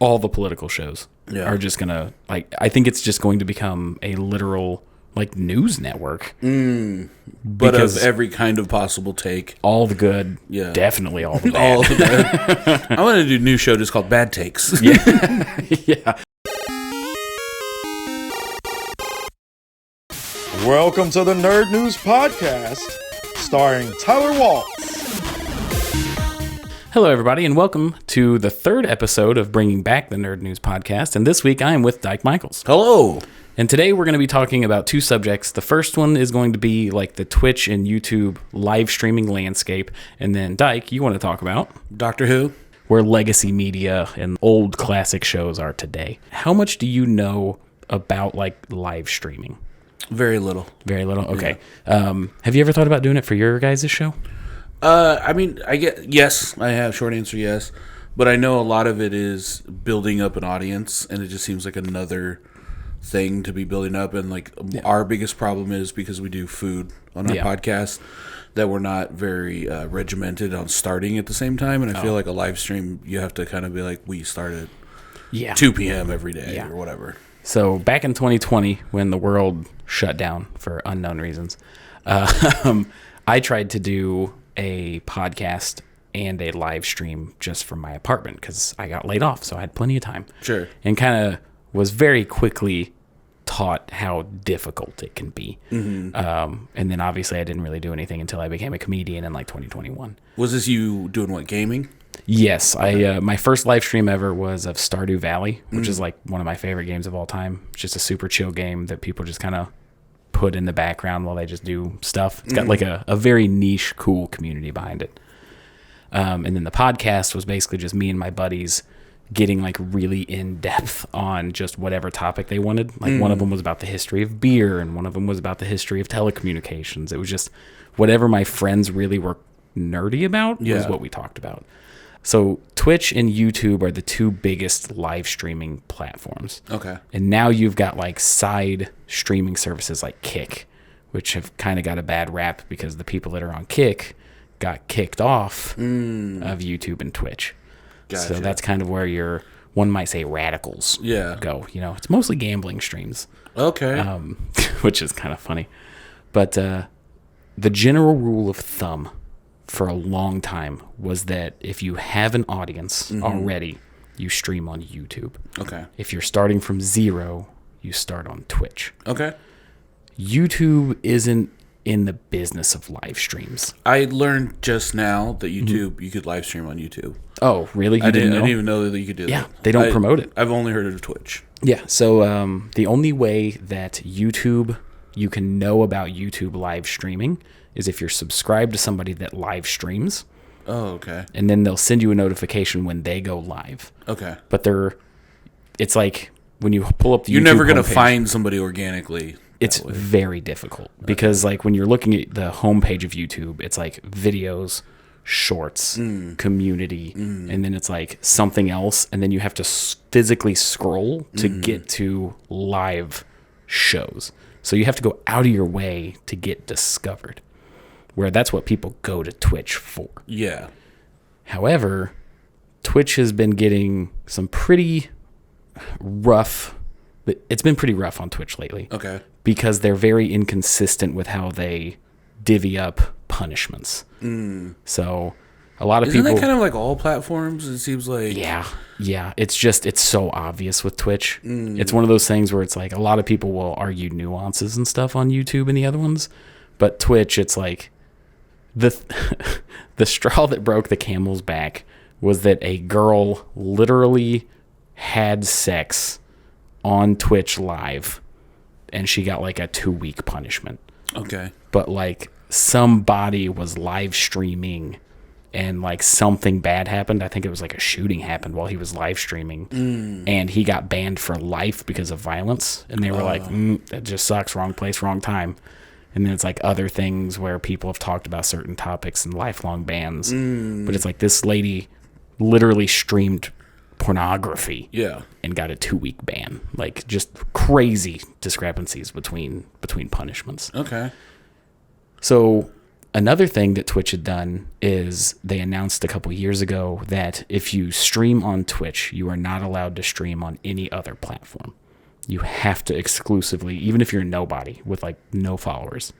all the political shows are just going to, like, I think it's just going to become a literal, like, news network. But of every kind of possible take. All the good, definitely all the bad. All the bad. I want to do a new show just called Bad Takes. Yeah. Welcome to the Nerd News Podcast, starring Tyler Waltz. Hello, everybody, and welcome to the third episode of bringing back the Nerd News Podcast. And this week, I am with Dyke Michaels. Hello. And today, we're going to be talking about two subjects. The first one is going to be like the Twitch and YouTube live streaming landscape. And then, Dyke, you want to talk about Doctor Who? Where legacy media and old classic shows are today. How much do you know about like live streaming? Very little. Very little? Okay. Yeah. Have you ever thought about doing it for your guys' show? Yes, I have. Short answer, yes. But I know a lot of it is building up an audience, and it just seems like another thing to be building up. And like our biggest problem is because we do food on our podcast, that we're not very regimented on starting at the same time. And I feel like a live stream, you have to kind of be like, we start at 2 p.m. every day or whatever. So back in 2020, when the world shut down for unknown reasons, I tried to do a podcast and a live stream just from my apartment because I got laid off, so I had plenty of time. Sure. And kind of was very quickly taught how difficult it can be. Mm-hmm. And then obviously I didn't really do anything until I became a comedian in like 2021. Was this you doing what, gaming? Yes. I my first live stream ever was of Stardew Valley, which is like one of my favorite games of all time. It's just a super chill game that people just kind of put in the background while they just do stuff. It's got like a very niche, cool community behind it. And then the podcast was basically just me and my buddies getting like really in depth on just whatever topic they wanted. Like one of them was about the history of beer, and one of them was about the history of telecommunications. It was just whatever my friends really were nerdy about was what we talked about. So Twitch and YouTube are the two biggest live streaming platforms. Okay. And now you've got like side streaming services like Kick, which have kind of got a bad rap because the people that are on Kick got kicked off of YouTube and Twitch. Gotcha. So that's kind of where one might say radicals go. You know, it's mostly gambling streams. Okay. Which is kind of funny. But the general rule of thumb for a long time was that if you have an audience already, you stream on YouTube. Okay. If you're starting from zero, you start on Twitch. Okay. YouTube isn't in the business of live streams. I learned just now that YouTube, you could live stream on YouTube. Oh, really? I didn't even know that you could do that. Yeah, they don't promote it. I've only heard of Twitch. Yeah, so the only way that you can know about YouTube live streaming is if you're subscribed to somebody that live streams. Oh, okay. And then they'll send you a notification when they go live. Okay. But it's like when you pull up the YouTube You're never going to homepage, find somebody organically. It's very difficult because like when you're looking at the homepage of YouTube, it's like videos, shorts, community, and then it's like something else. And then you have to physically scroll to get to live shows. So you have to go out of your way to get discovered, where that's what people go to Twitch for. Yeah. However, Twitch has been getting some pretty rough. It's been pretty rough on Twitch lately. Okay. Because they're very inconsistent with how they divvy up punishments. So a lot of people... Isn't that kind of like all platforms? It seems like... Yeah. It's so obvious with Twitch. It's one of those things where it's like a lot of people will argue nuances and stuff on YouTube and the other ones. But Twitch, it's like... The straw that broke the camel's back was that a girl literally had sex on Twitch live, and she got like a 2-week punishment. Okay. But like somebody was live streaming and like something bad happened. I think it was like a shooting happened while he was live streaming, and he got banned for life because of violence. And they were like, that just sucks. Wrong place, wrong time. And then it's like other things where people have talked about certain topics and lifelong bans. But it's like this lady literally streamed pornography and got a 2-week ban. Like just crazy discrepancies between punishments. Okay. So Another thing that Twitch had done is they announced a couple years ago that if you stream on Twitch, you are not allowed to stream on any other platform. You have to exclusively, even if you're nobody with like no followers.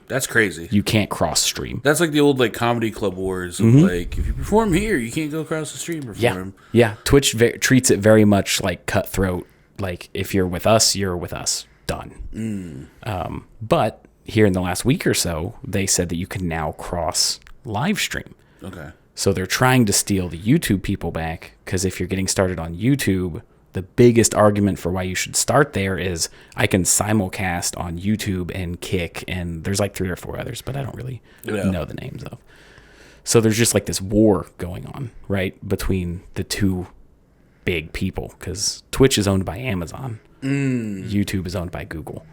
That's crazy. You can't cross stream. That's like the old like comedy club wars. Of, like if you perform here, you can't go across the street and perform. Yeah. Twitch treats it very much like cutthroat. Like if you're with us, you're with us. Done. But here in the last week or so, they said that you can now cross live stream. Okay. So they're trying to steal the YouTube people back, because if you're getting started on YouTube, the biggest argument for why you should start there is I can simulcast on YouTube and Kick, and there's like 3 or 4 others, but I don't really know the names of. So there's just like this war going on, right, between the two big people, because Twitch is owned by Amazon. YouTube is owned by Google.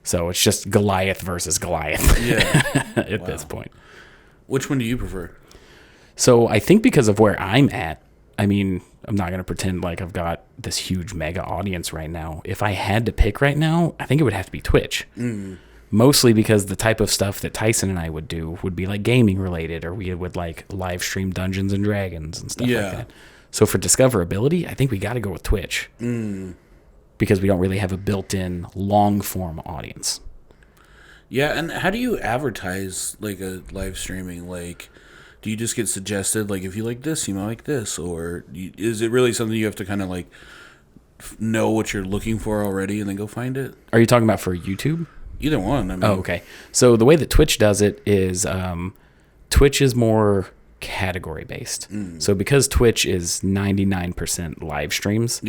So it's just Goliath versus Goliath at this point. Which one do you prefer? So I think because of where I'm at, I mean, I'm not going to pretend like I've got this huge mega audience right now. If I had to pick right now, I think it would have to be Twitch. Mostly because the type of stuff that Tyson and I would do would be like gaming related, or we would like live stream Dungeons and Dragons and stuff like that. So for discoverability, I think we got to go with Twitch. Because we don't really have a built-in long-form audience. Yeah, and how do you advertise like a live streaming? Like, do you just get suggested, like, if you like this, you might like this? Or is it really something you have to kind of, like, know what you're looking for already and then go find it? Are you talking about for YouTube? Either one. I mean. Oh, okay. So the way that Twitch does it is Twitch is more category-based. So because Twitch is 99% live streams,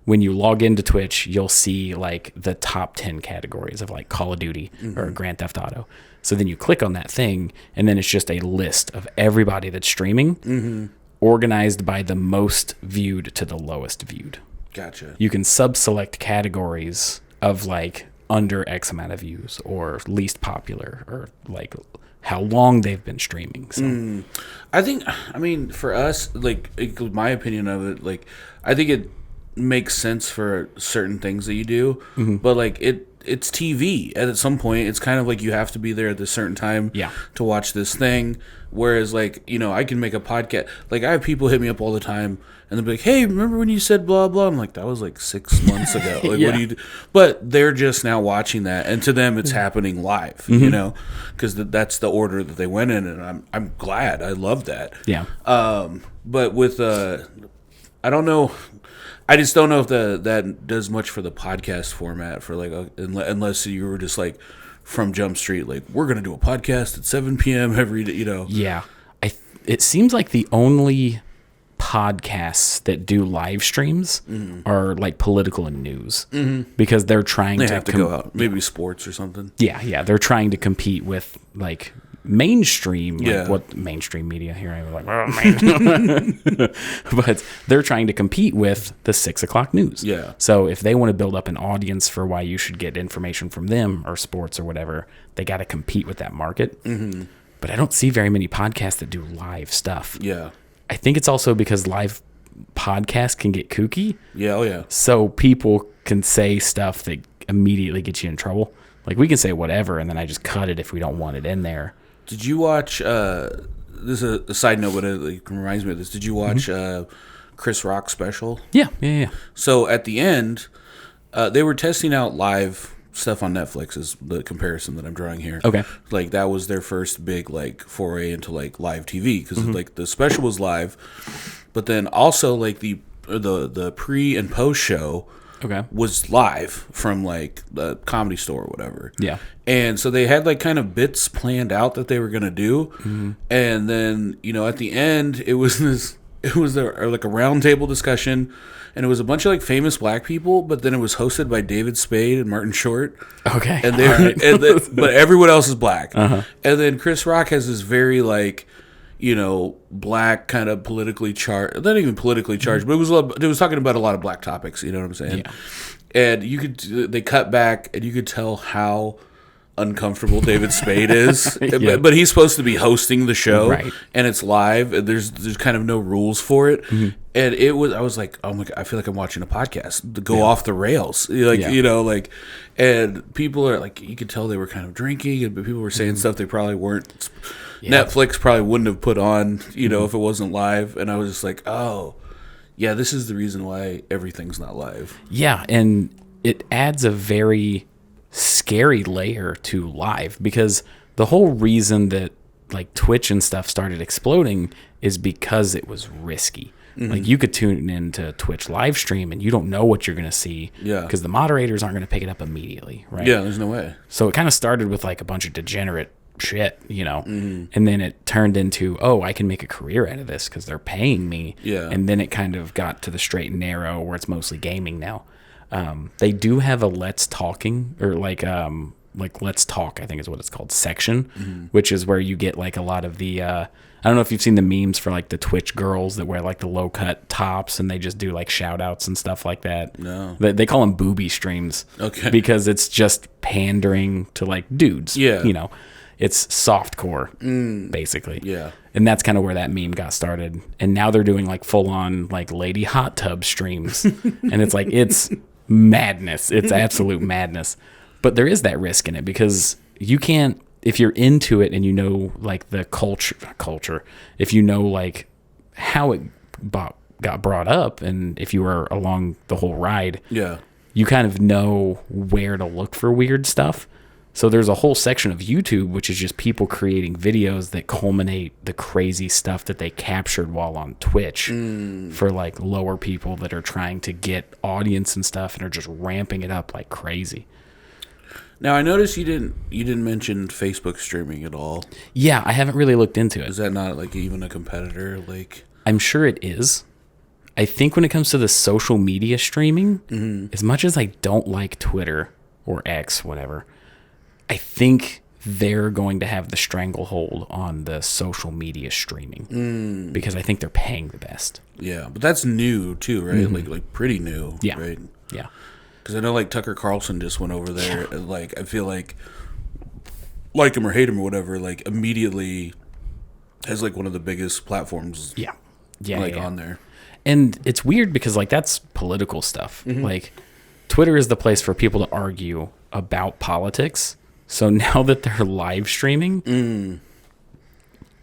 when you log into Twitch, you'll see, like, the top 10 categories of, like, Call of Duty or Grand Theft Auto. So then you click on that thing, and then it's just a list of everybody that's streaming, organized by the most viewed to the lowest viewed. Gotcha. You can sub-select categories of, like, under X amount of views, or least popular, or, like, how long they've been streaming. So I think, I mean, for us, like, my opinion of it, like, I think it makes sense for certain things that you do, but, like, it's TV. At some point, it's kind of like you have to be there at this certain time to watch this thing. Whereas, like, you know, I can make a podcast. Like, I have people hit me up all the time, and they'll be like, hey, remember when you said blah, blah? I'm like, that was like 6 months ago. Like, what do you do? But they're just now watching that, and to them, it's happening live, you know, because that's the order that they went in, and I'm glad. I love that. Yeah. But with, I don't know. I just don't know if that does much for the podcast format for like unless you were just like from Jump Street, like we're gonna do a podcast at 7 p.m. every day, you know. Yeah, it seems like the only podcasts that do live streams are like political and news because they're trying they to have to go out, maybe sports or something. Yeah, they're trying to compete with like mainstream, Yeah. what mainstream media here? I'm like, well, but they're trying to compete with the 6 o'clock news. Yeah. So if they want to build up an audience for why you should get information from them or sports or whatever, they got to compete with that market. Mm-hmm. But I don't see very many podcasts that do live stuff. Yeah. I think it's also because live podcasts can get kooky. Yeah. Oh yeah. So people can say stuff that immediately gets you in trouble. Like we can say whatever, and then I just cut it if we don't want it in there. Did you watch? This is a side note, but it reminds me of this. Did you watch Chris Rock's special? Yeah. So at the end, they were testing out live stuff on Netflix. Is the comparison that I'm drawing here? Okay. Like that was their first big like foray into like live TV because like the special was live, but then also like the pre and post show. Okay. Was live from like the Comedy Store or whatever. Yeah. And so they had like kind of bits planned out that they were going to do. And then, you know, at the end it was like a round table discussion, and it was a bunch of like famous black people, but then it was hosted by David Spade and Martin Short. Okay. And they but everyone else is black. And then Chris Rock has this very like, you know, black kind of politically charged, not even politically charged, but it was talking about a lot of black topics, you know what I'm saying? Yeah. And they cut back and you could tell how uncomfortable David Spade is. Yeah. But he's supposed to be hosting the show, Right. and it's live. And there's kind of no rules for it. Mm-hmm. And I was like, oh my God, I feel like I'm watching a podcast to go off the rails. Like, Yeah. And people are like, you could tell they were kind of drinking, but people were saying stuff they probably weren't. Yeah. Netflix probably wouldn't have put on, if it wasn't live. And I was just like, oh, yeah, this is the reason why everything's not live. Yeah, and it adds a very scary layer to live, because the whole reason that like Twitch and stuff started exploding is because it was risky. Like you could tune into Twitch live stream and you don't know what you're going to see, because the moderators aren't going to pick it up immediately, right? Yeah, there's no way. So it kind of started with like a bunch of degenerate shit, and then it turned into, oh, I can make a career out of this because they're paying me. Yeah. And then it kind of got to the straight and narrow where it's mostly gaming now. They do have a Let's Talking, or like Let's Talk, I think is what it's called, section, which is where you get like a lot of the I don't know if you've seen the memes for like the Twitch girls that wear like the low cut tops and they just do like shout outs and stuff like that. No. They call them booby streams. Okay. Because it's just pandering to like dudes. Yeah. It's softcore, basically. Yeah. And that's kind of where that meme got started. And now they're doing like full on like lady hot tub streams. And it's like, it's madness. It's absolute madness. But there is that risk in it, because you can't, if you're into it and you know like the culture, if you know like how it got brought up, and if you were along the whole ride, you kind of know where to look for weird stuff. So there's a whole section of YouTube which is just people creating videos that culminate the crazy stuff that they captured while on Twitch for like lower people that are trying to get audience and stuff and are just ramping it up like crazy. Now I noticed you didn't mention Facebook streaming at all. Yeah, I haven't really looked into it. Is that not like even a competitor? Like, I'm sure it is. I think when it comes to the social media streaming, as much as I don't like Twitter or X, whatever, I think they're going to have the stranglehold on the social media streaming because I think they're paying the best. Yeah, but that's new too, right? Like pretty new, Yeah. right? Yeah. Because I know like Tucker Carlson just went over there, and like I feel like him or hate him or whatever, like immediately has like one of the biggest platforms, Yeah. on there. And it's weird because like that's political stuff. Like Twitter is the place for people to argue about politics. So now that they're live streaming,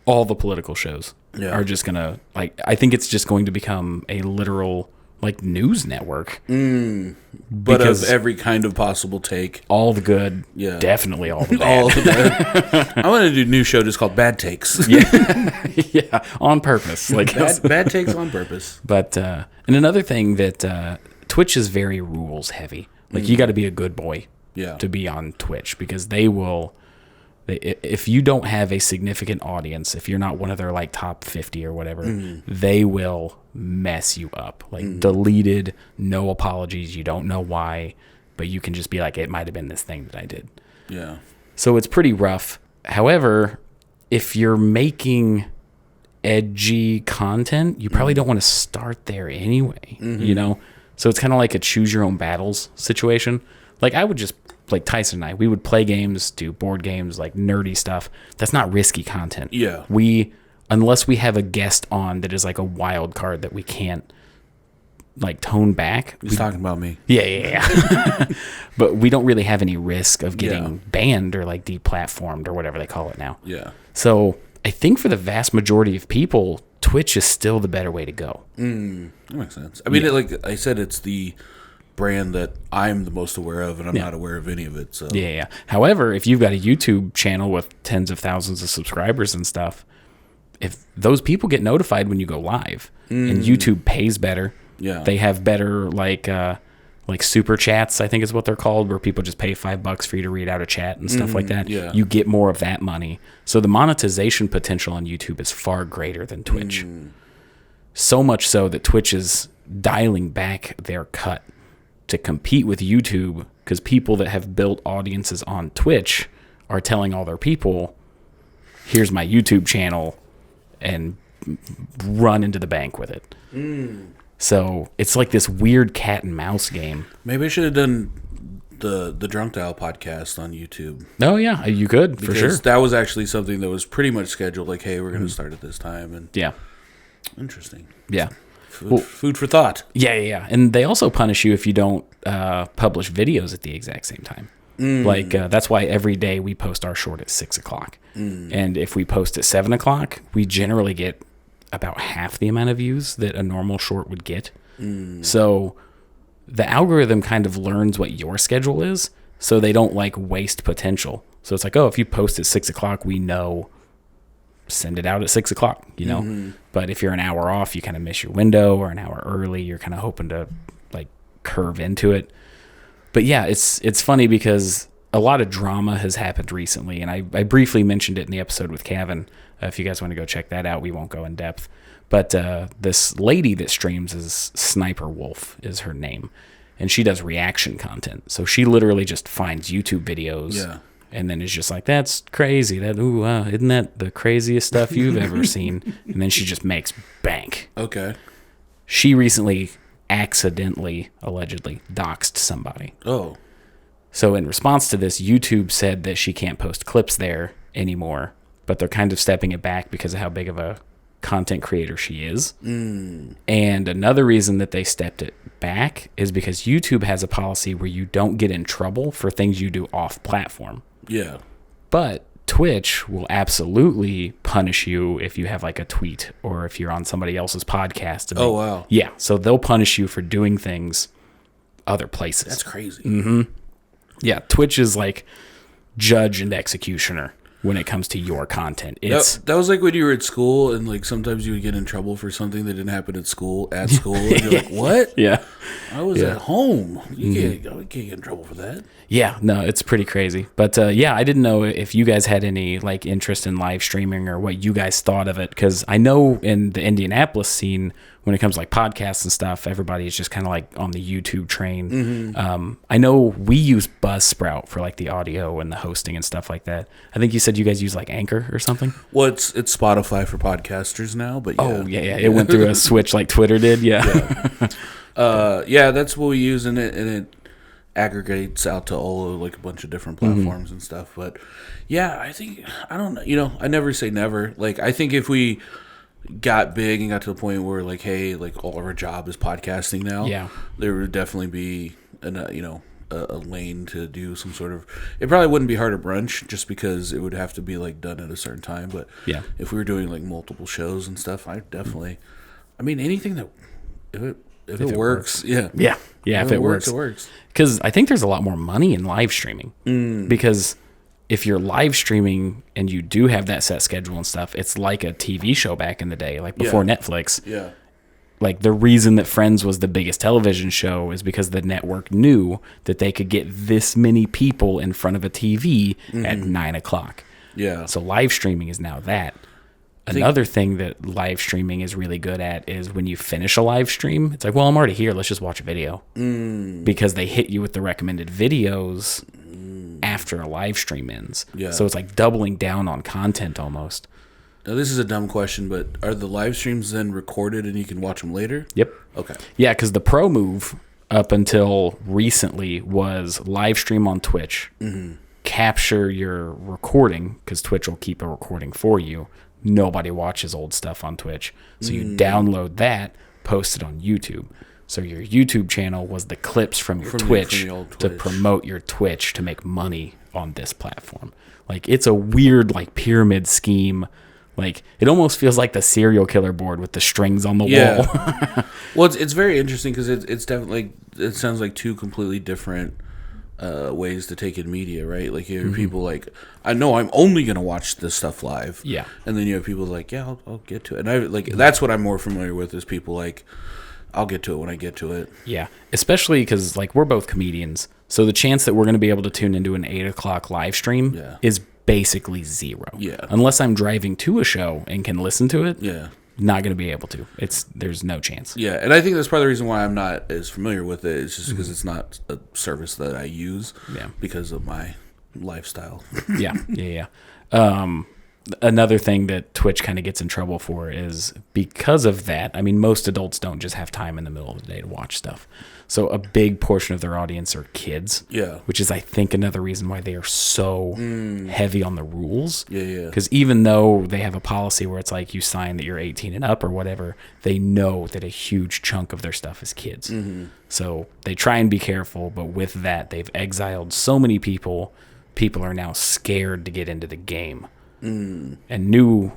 all the political shows are just gonna like. I think it's just going to become a literal like news network. But of every kind of possible take, all the good, definitely all the bad. all the bad. I want to do a new show just called Bad Takes. Yeah, on purpose. Like bad takes on purpose. But and another thing that Twitch is very rules heavy. Like you got to be a good boy. To be on Twitch, because if you don't have a significant audience, if you're not one of their like top 50 or whatever, they will mess you up. Like deleted, no apologies, you don't know why, but you can just be like, it might have been this thing that I did. Yeah. So it's pretty rough. However, if you're making edgy content, you probably don't want to start there anyway, So it's kind of like a choose your own battles situation. Like I would just, like Tyson and I, we would play games, do board games, like nerdy stuff. That's not risky content. Yeah. Unless we have a guest on that is like a wild card that we can't like tone back. He's talking about me. Yeah. But we don't really have any risk of getting banned or like deplatformed or whatever they call it now. Yeah. So I think for the vast majority of people, Twitch is still the better way to go. That makes sense. I mean, like I said, it's the brand that I'm the most aware of, and I'm not aware of any of it. So Yeah. However, if you've got a YouTube channel with tens of thousands of subscribers and stuff, if those people get notified when you go live, and YouTube pays better, they have better like super chats, I think is what they're called, where people just pay $5 for you to read out a chat and stuff like that. You get more of that money. So the monetization potential on YouTube is far greater than Twitch. So much so that Twitch is dialing back their cut to compete with YouTube, because people that have built audiences on Twitch are telling all their people, here's my YouTube channel, and run into the bank with it. So it's like this weird cat and mouse game. maybe I should have done the Drunk Dial podcast on YouTube. Oh yeah, you could for sure. That was actually something that was pretty much scheduled. Like, hey, we're going to start at this time, and Yeah, interesting. yeah. Food for thought. Yeah. And they also punish you if you don't publish videos at the exact same time. Like, that's why every day we post our short at 6 o'clock. And if we post at 7 o'clock, we generally get about half the amount of views that a normal short would get. So the algorithm kind of learns what your schedule is, so they don't like waste potential. So it's like, oh, if you post at 6 o'clock, we know, send it out at 6 o'clock, you know? But if you're an hour off, you kind of miss your window, or an hour early, you're kind of hoping to like curve into it. But yeah, it's funny because a lot of drama has happened recently, and I briefly mentioned it in the episode with Kevin. If you guys want to go check that out, we won't go in depth. But this lady that streams is Sniper Wolf is her name, and she does reaction content. So she literally just finds YouTube videos, and then is just like, "That's crazy. Isn't that the craziest stuff you've ever seen?" And then she just makes bank. Okay. She recently accidentally, allegedly, doxed somebody. Oh. So in response to this, YouTube said that she can't post clips there anymore, but they're kind of stepping it back because of how big of a content creator she is. And another reason that they stepped it back is because YouTube has a policy where you don't get in trouble for things you do off platform. Yeah. But Twitch will absolutely punish you if you have like a tweet or if you're on somebody else's podcast. Oh, wow. Yeah. So they'll punish you for doing things other places. That's crazy. Yeah. Twitch is like judge and executioner when it comes to your content. It's that was like when you were at school, and like sometimes you would get in trouble for something that didn't happen at school, and you're like, what? Yeah. I was at home. You can't get in trouble for that. Yeah, no, it's pretty crazy. But yeah, I didn't know if you guys had any like interest in live streaming or what you guys thought of it, because I know in the Indianapolis scene, when it comes to like podcasts and stuff, everybody is just kind of like on the YouTube train. I know we use Buzzsprout for like the audio and the hosting and stuff like that. I think you said you guys use like Anchor or something. Well, it's Spotify for podcasters now, but yeah. Oh yeah, it went through a switch like Twitter did. Yeah, that's what we use, and it aggregates out to all of like a bunch of different platforms and stuff. But yeah, I don't know. I never say never. Like, I think if we got big and got to the point where like, hey, like all of our job is podcasting now, there would definitely be a lane to do some sort of. It probably wouldn't be hard to brunch, just because it would have to be like done at a certain time. But yeah, if we were doing like multiple shows and stuff, I definitely. I mean, anything that if it works, yeah, if it works, it works. Because I think there's a lot more money in live streaming. Because if you're live streaming and you do have that set schedule and stuff, it's like a TV show back in the day, like before Netflix. Yeah. Like the reason that Friends was the biggest television show is because the network knew that they could get this many people in front of a TV at 9 o'clock. Yeah. So live streaming is now that. Another thing that live streaming is really good at is when you finish a live stream, it's like, well, I'm already here. Let's just watch a video. Because they hit you with the recommended videos after a live stream ends. Yeah. So it's like doubling down on content almost. Now, this is a dumb question, but are the live streams then recorded and you can watch them later? Yep. Okay. Yeah, because the pro move up until recently was live stream on Twitch, capture your recording, because Twitch will keep a recording for you. Nobody watches old stuff on Twitch. So you download that, post it on YouTube. So your YouTube channel was the clips from your Twitch to promote your Twitch to make money on this platform. Like, it's a weird like pyramid scheme. Like, it almost feels like the serial killer board with the strings on the wall. Well, it's very interesting because it's definitely, it sounds like two completely different ways to take in media, right? Like, you have people like, I know I'm only going to watch this stuff live. Yeah. And then you have people like, yeah, I'll get to it. And I like, that's what I'm more familiar with, is people like, I'll get to it when I get to it. Yeah. Especially because like we're both comedians. So the chance that we're going to be able to tune into an 8 o'clock live stream is basically zero. Yeah. Unless I'm driving to a show and can listen to it. Yeah. Not going to be able to. There's no chance. Yeah, and I think that's part of the reason why I'm not as familiar with it. It's just because it's not a service that I use because of my lifestyle. Yeah. another thing that Twitch kind of gets in trouble for is because of that. I mean, most adults don't just have time in the middle of the day to watch stuff. So a big portion of their audience are kids. Yeah. Which is, I think, another reason why they are so heavy on the rules. Yeah. Because even though they have a policy where it's like you sign that you're 18 and up or whatever, they know that a huge chunk of their stuff is kids. So they try and be careful, but with that, they've exiled so many people. People are now scared to get into the game. And new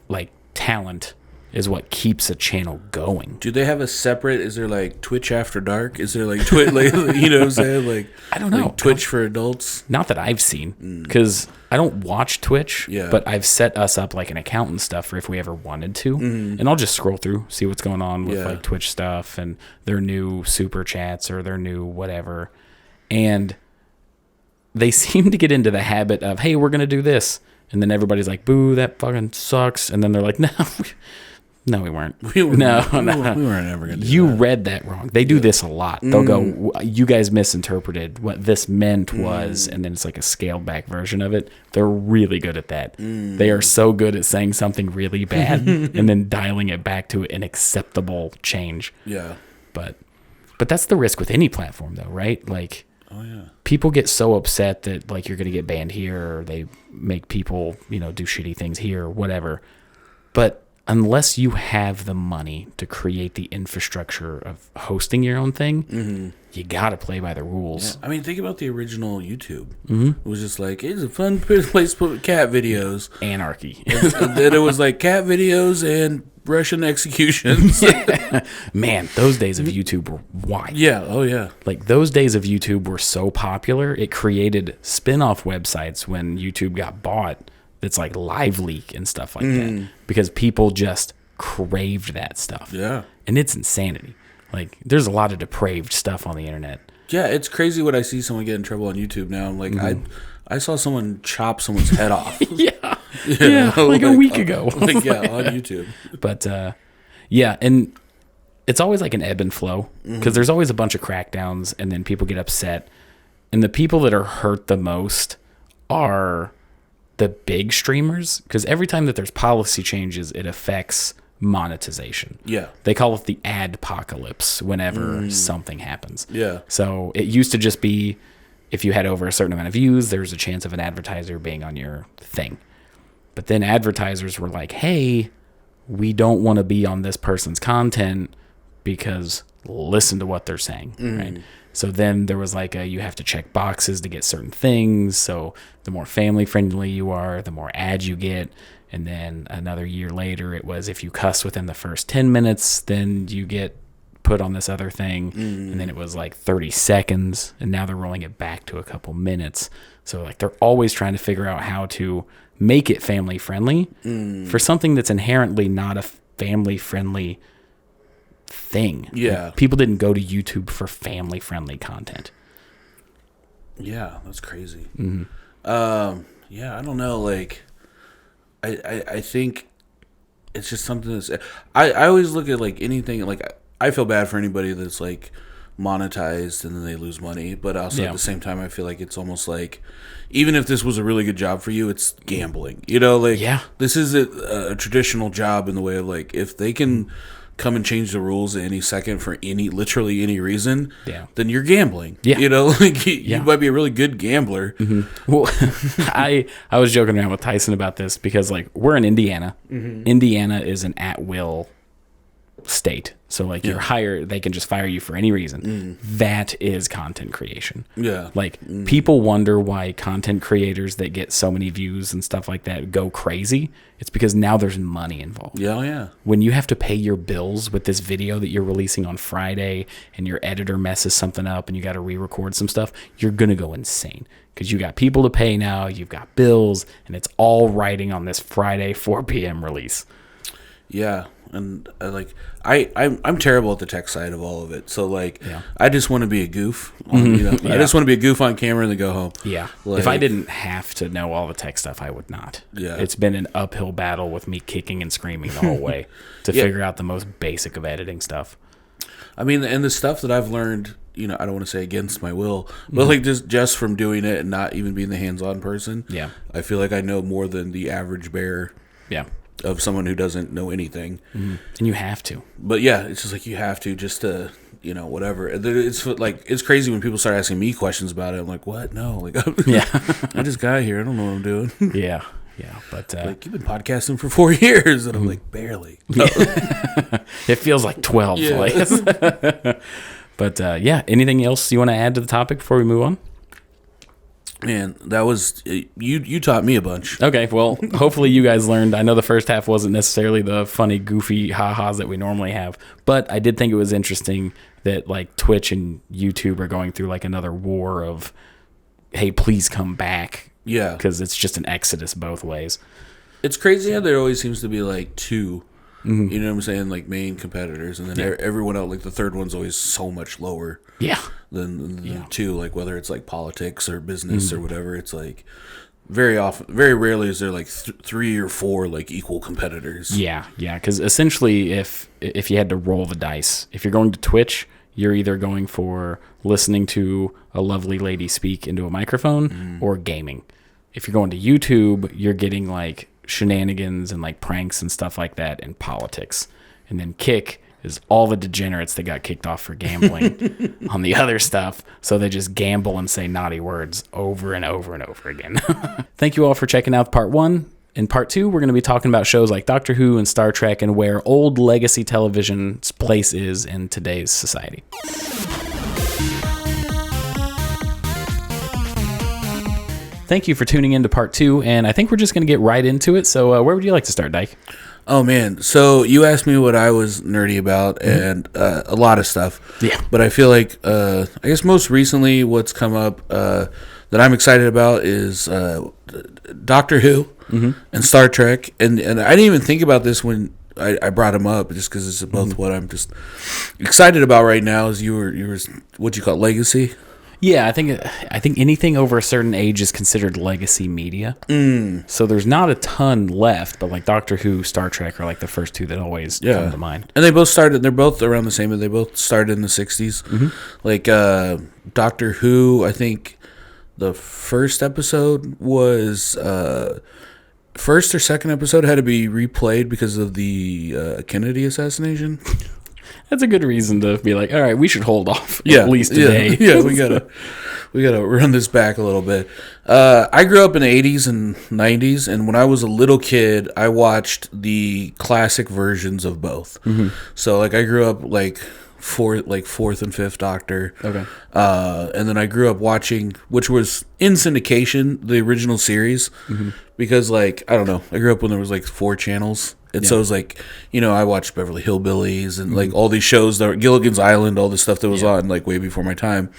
like talent is what keeps a channel going. Do they have a separate? Is there like Twitch After Dark? Is there like Twitch? Like, you know what I'm saying? Like I don't know. Like Twitch for adults. Not that I've seen, because I don't watch Twitch. Yeah. But I've set us up like an account and stuff for if we ever wanted to, and I'll just scroll through, see what's going on with like Twitch stuff and their new super chats or their new whatever, and they seem to get into the habit of, hey, we're gonna do this, and then everybody's like, boo, that fucking sucks, and then they're like, no, we weren't. We weren't You ever going to do that. read that wrong. They do this a lot. They'll go, you guys misinterpreted what this meant was, and then it's like a scaled back version of it. They're really good at that. They are so good at saying something really bad and then dialing it back to an acceptable change. Yeah. But that's the risk with any platform, though, right? Like, people get so upset that like you're going to get banned here, or they make people, do shitty things here or whatever. But unless you have the money to create the infrastructure of hosting your own thing, you got to play by the rules. Yeah. I mean, think about the original YouTube. It was just like, it's a fun place to put cat videos. Anarchy. And then it was like cat videos and Russian executions. Man, those days of YouTube were wild. Yeah. Oh, yeah. Like, those days of YouTube were so popular, it created spin-off websites when YouTube got bought. It's like Live Leak and stuff like that, because people just craved that stuff. Yeah. And it's insanity. Like, there's a lot of depraved stuff on the internet. Yeah, it's crazy when I see someone get in trouble on YouTube now. I'm like, I saw someone chop someone's head off. Yeah, like a week ago. On YouTube. But, and it's always like an ebb and flow, because there's always a bunch of crackdowns, and then people get upset. And the people that are hurt the most are the big streamers, because every time that there's policy changes, it affects monetization. Yeah. They call it the adpocalypse whenever something happens. Yeah. So it used to just be if you had over a certain amount of views, there's a chance of an advertiser being on your thing. But then advertisers were like, hey, we don't want to be on this person's content because listen to what they're saying, right? So then there was like you have to check boxes to get certain things. So the more family friendly you are, the more ads you get. And then another year later, it was if you cuss within the first 10 minutes, then you get put on this other thing. And then it was like 30 seconds. And now they're rolling it back to a couple minutes. So like they're always trying to figure out how to make it family friendly for something that's inherently not a family friendly thing. Yeah. Like, people didn't go to YouTube for family friendly content. Yeah, that's crazy. I don't know. Like, I think it's just something that's. I always look at like anything. Like, I feel bad for anybody that's like monetized and then they lose money. But also at the same time, I feel like it's almost like, even if this was a really good job for you, it's gambling. Like, this is a traditional job in the way of like, if they can come and change the rules at any second for literally any reason, then you're gambling. Like you might be a really good gambler. Well, I was joking around with Tyson about this because like we're in Indiana. Indiana is an at-will state. So like you're hired, they can just fire you for any reason. That is content creation. Yeah. Like people wonder why content creators that get so many views and stuff like that go crazy. It's because now there's money involved. Yeah. When you have to pay your bills with this video that you're releasing on Friday and your editor messes something up and you got to re-record some stuff, you're going to go insane because you got people to pay now, you've got bills, and it's all riding on this Friday 4 p.m. release. Yeah. And I'm terrible at the tech side of all of it. So like, I just want to be a goof. I just want to be a goof on camera and then go home. Yeah. Like, if I didn't have to know all the tech stuff, I would not. Yeah. It's been an uphill battle with me kicking and screaming the whole way to figure out the most basic of editing stuff. I mean, and the stuff that I've learned, I don't want to say against my will, but like just from doing it and not even being the hands-on person. Yeah. I feel like I know more than the average bear. Yeah. Of someone who doesn't know anything. And you have to. But yeah, it's just like you have to just to, whatever. It's like, it's crazy when people start asking me questions about it. I'm like, what? No. Like, Yeah. I just got here. I don't know what I'm doing. Yeah. Yeah. But like, you've been podcasting for 4 years. And I'm like, barely. No. It feels like 12. Yeah. Like. But yeah, anything else you want to add to the topic before we move on? Man, that was you taught me a bunch. Okay, well, hopefully you guys learned. I know the first half wasn't necessarily the funny, goofy ha-has that we normally have, but I did think it was interesting that like Twitch and YouTube are going through like another war of, hey, please come back. Yeah. Because it's just an exodus both ways. It's crazy how there always seems to be like two, you know what I'm saying, like main competitors, and then everyone else, like the third one's always so much lower. Yeah. Than the two, like whether it's like politics or business or whatever. It's like very rarely is there like 3 or 4 like equal competitors. Yeah, because essentially if you had to roll the dice, if you're going to Twitch, you're either going for listening to a lovely lady speak into a microphone or gaming. If you're going to YouTube, you're getting like shenanigans and like pranks and stuff like that and politics. And then Kick is all the degenerates that got kicked off for gambling on the other stuff. So they just gamble and say naughty words over and over and over again. Thank you all for checking out part 1. In part 2, we're going to be talking about shows like Doctor Who and Star Trek and where old legacy television's place is in today's society. Thank you for tuning in to part 2, and I think we're just going to get right into it. So where would you like to start, Dyke? Oh, man. So you asked me what I was nerdy about, and a lot of stuff. Yeah. But I feel like, I guess most recently what's come up that I'm excited about is Doctor Who and Star Trek. And I didn't even think about this when I brought them up, just because it's both what I'm just excited about right now is you were what you call legacy. Yeah, I think anything over a certain age is considered legacy media. So there's not a ton left, but like Doctor Who, Star Trek are like the first two that always come to mind. And they're both around the same, but they both started in the 60s. Like Doctor Who, I think the first episode was first or second episode had to be replayed because of the Kennedy assassination. That's a good reason to be like, all right, we should hold off at least today. Yeah, we gotta run this back a little bit. I grew up in the 80s and 90s, and when I was a little kid, I watched the classic versions of both. So like I grew up like fourth and fifth Doctor. Okay. And then I grew up watching, which was in syndication, the original series, because like I don't know, I grew up when there was like 4 channels. And so it was like, I watched Beverly Hillbillies and like all these shows that were Gilligan's Island, all this stuff that was on like way before my time.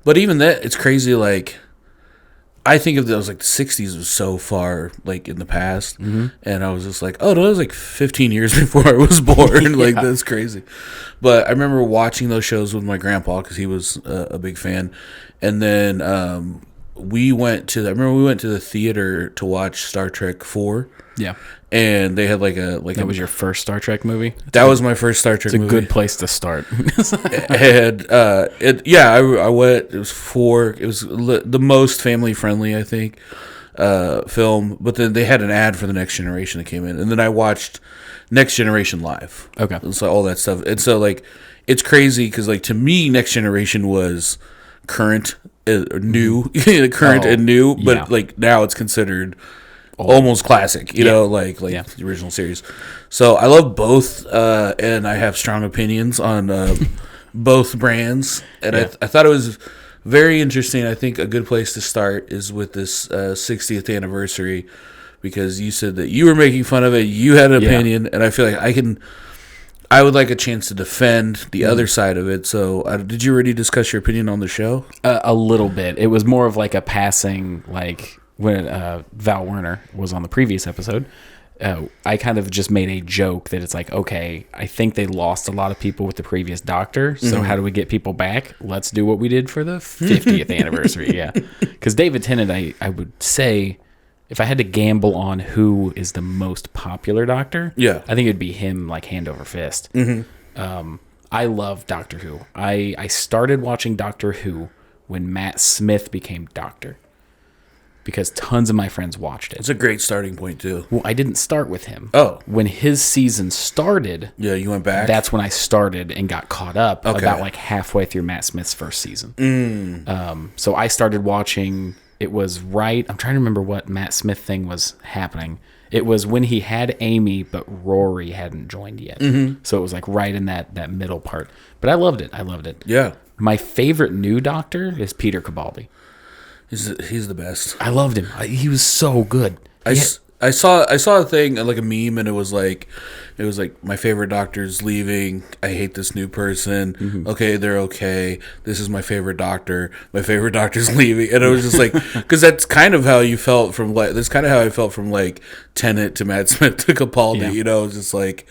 But even that, it's crazy. Like, I think of those like the 60s was so far like in the past. And I was just like, oh, no, that was like 15 years before I was born. Like, that's crazy. But I remember watching those shows with my grandpa because he was a big fan. And then we went to the theater to watch Star Trek 4. Yeah. And they had that was your first Star Trek movie? That was my first Star Trek movie. It's a good place to start. And I went. It was the most family friendly, I think, film. But then they had an ad for the Next Generation that came in, and then I watched Next Generation live. Okay. So all that stuff, and so like it's crazy because like to me, Next Generation was current, new, and new, but like now it's considered almost classic, you know, like the original series. So I love both, and I have strong opinions on both brands. And I thought it was very interesting. I think a good place to start is with this 60th anniversary, because you said that you were making fun of it. You had an opinion, and I feel like I would like a chance to defend the other side of it. So did you already discuss your opinion on the show? A little bit. It was more of like a passing, like when Val Werner was on the previous episode, I kind of just made a joke that it's like, okay, I think they lost a lot of people with the previous Doctor, so how do we get people back? Let's do what we did for the 50th anniversary, Because David Tennant, I would say, if I had to gamble on who is the most popular Doctor, I think it'd be him, like hand over fist. I love Doctor Who. I started watching Doctor Who when Matt Smith became Doctor, because tons of my friends watched it. It's a great starting point, too. Well, I didn't start with him. Oh. When his season started... Yeah, you went back? That's when I started and got caught up about like halfway through Matt Smith's first season. So I started watching... It was right... I'm trying to remember what Matt Smith thing was happening. It was when he had Amy, but Rory hadn't joined yet. So it was like right in that middle part. But I loved it. Yeah. My favorite new Doctor is Peter Capaldi. He's the best. I loved him. He was so good. I saw a thing, like a meme, and it was like my favorite Doctor's leaving. I hate this new person. Okay, they're okay. This is my favorite Doctor. My favorite Doctor's leaving, and it was just like, because that's kind of how you felt from like that's kind of how I felt from like Tennant to Matt Smith to Capaldi. Yeah. You know, it's just like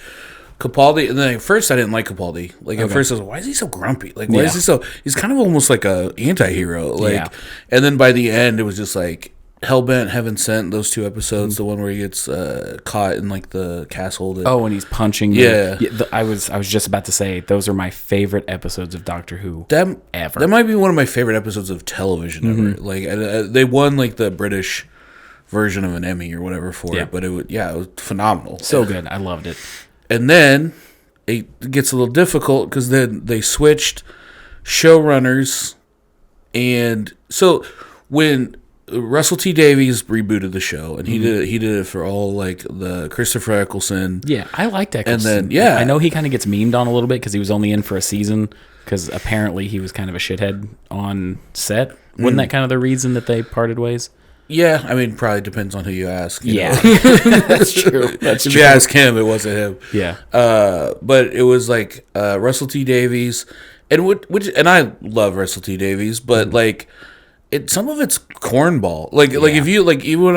Capaldi. And then at first I didn't like Capaldi. Like at first I was like, why is he so grumpy? Like why is he so? He's kind of almost like a anti-hero. Like, and then by the end it was just like. Hellbent, Heaven Sent, those 2 episodes, the one where he gets caught in like the castle. And he's punching. Yeah. I was just about to say those are my favorite episodes of Doctor Who ever. That might be one of my favorite episodes of television ever. Like they won like the British version of an Emmy or whatever for it, but it was phenomenal. So good, I loved it. And then it gets a little difficult because then they switched showrunners, and so when Russell T Davies rebooted the show, and he did it for all like the Christopher Eccleston. Yeah, I liked Eccleston. And then I know he kind of gets memed on a little bit because he was only in for a season because apparently he was kind of a shithead on set. Wasn't that kind of the reason that they parted ways? Yeah, I mean, probably depends on who you ask. You know? That's true. That's if true. you ask him, it wasn't him. Yeah. But it was like Russell T Davies, and I love Russell T Davies, but like. Some of it's cornball. Like if you like, even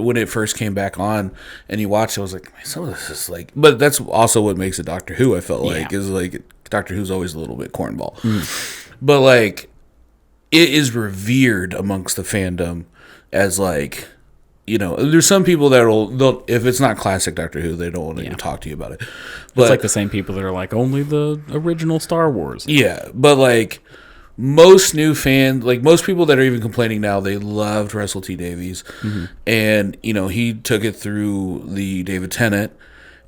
when it first came back on and you watched it, I was like, man, some of this is like. But that's also what makes it Doctor Who. I felt like is like Doctor Who's always a little bit cornball, but like it is revered amongst the fandom as like, you know, there's some people they'll if it's not classic Doctor Who, they don't want to even talk to you about it. But it's like the same people that are like only the original Star Wars. Yeah, but like. Most new fans, like most people that are even complaining now, they loved Russell T Davies, and you know he took it through the David Tennant,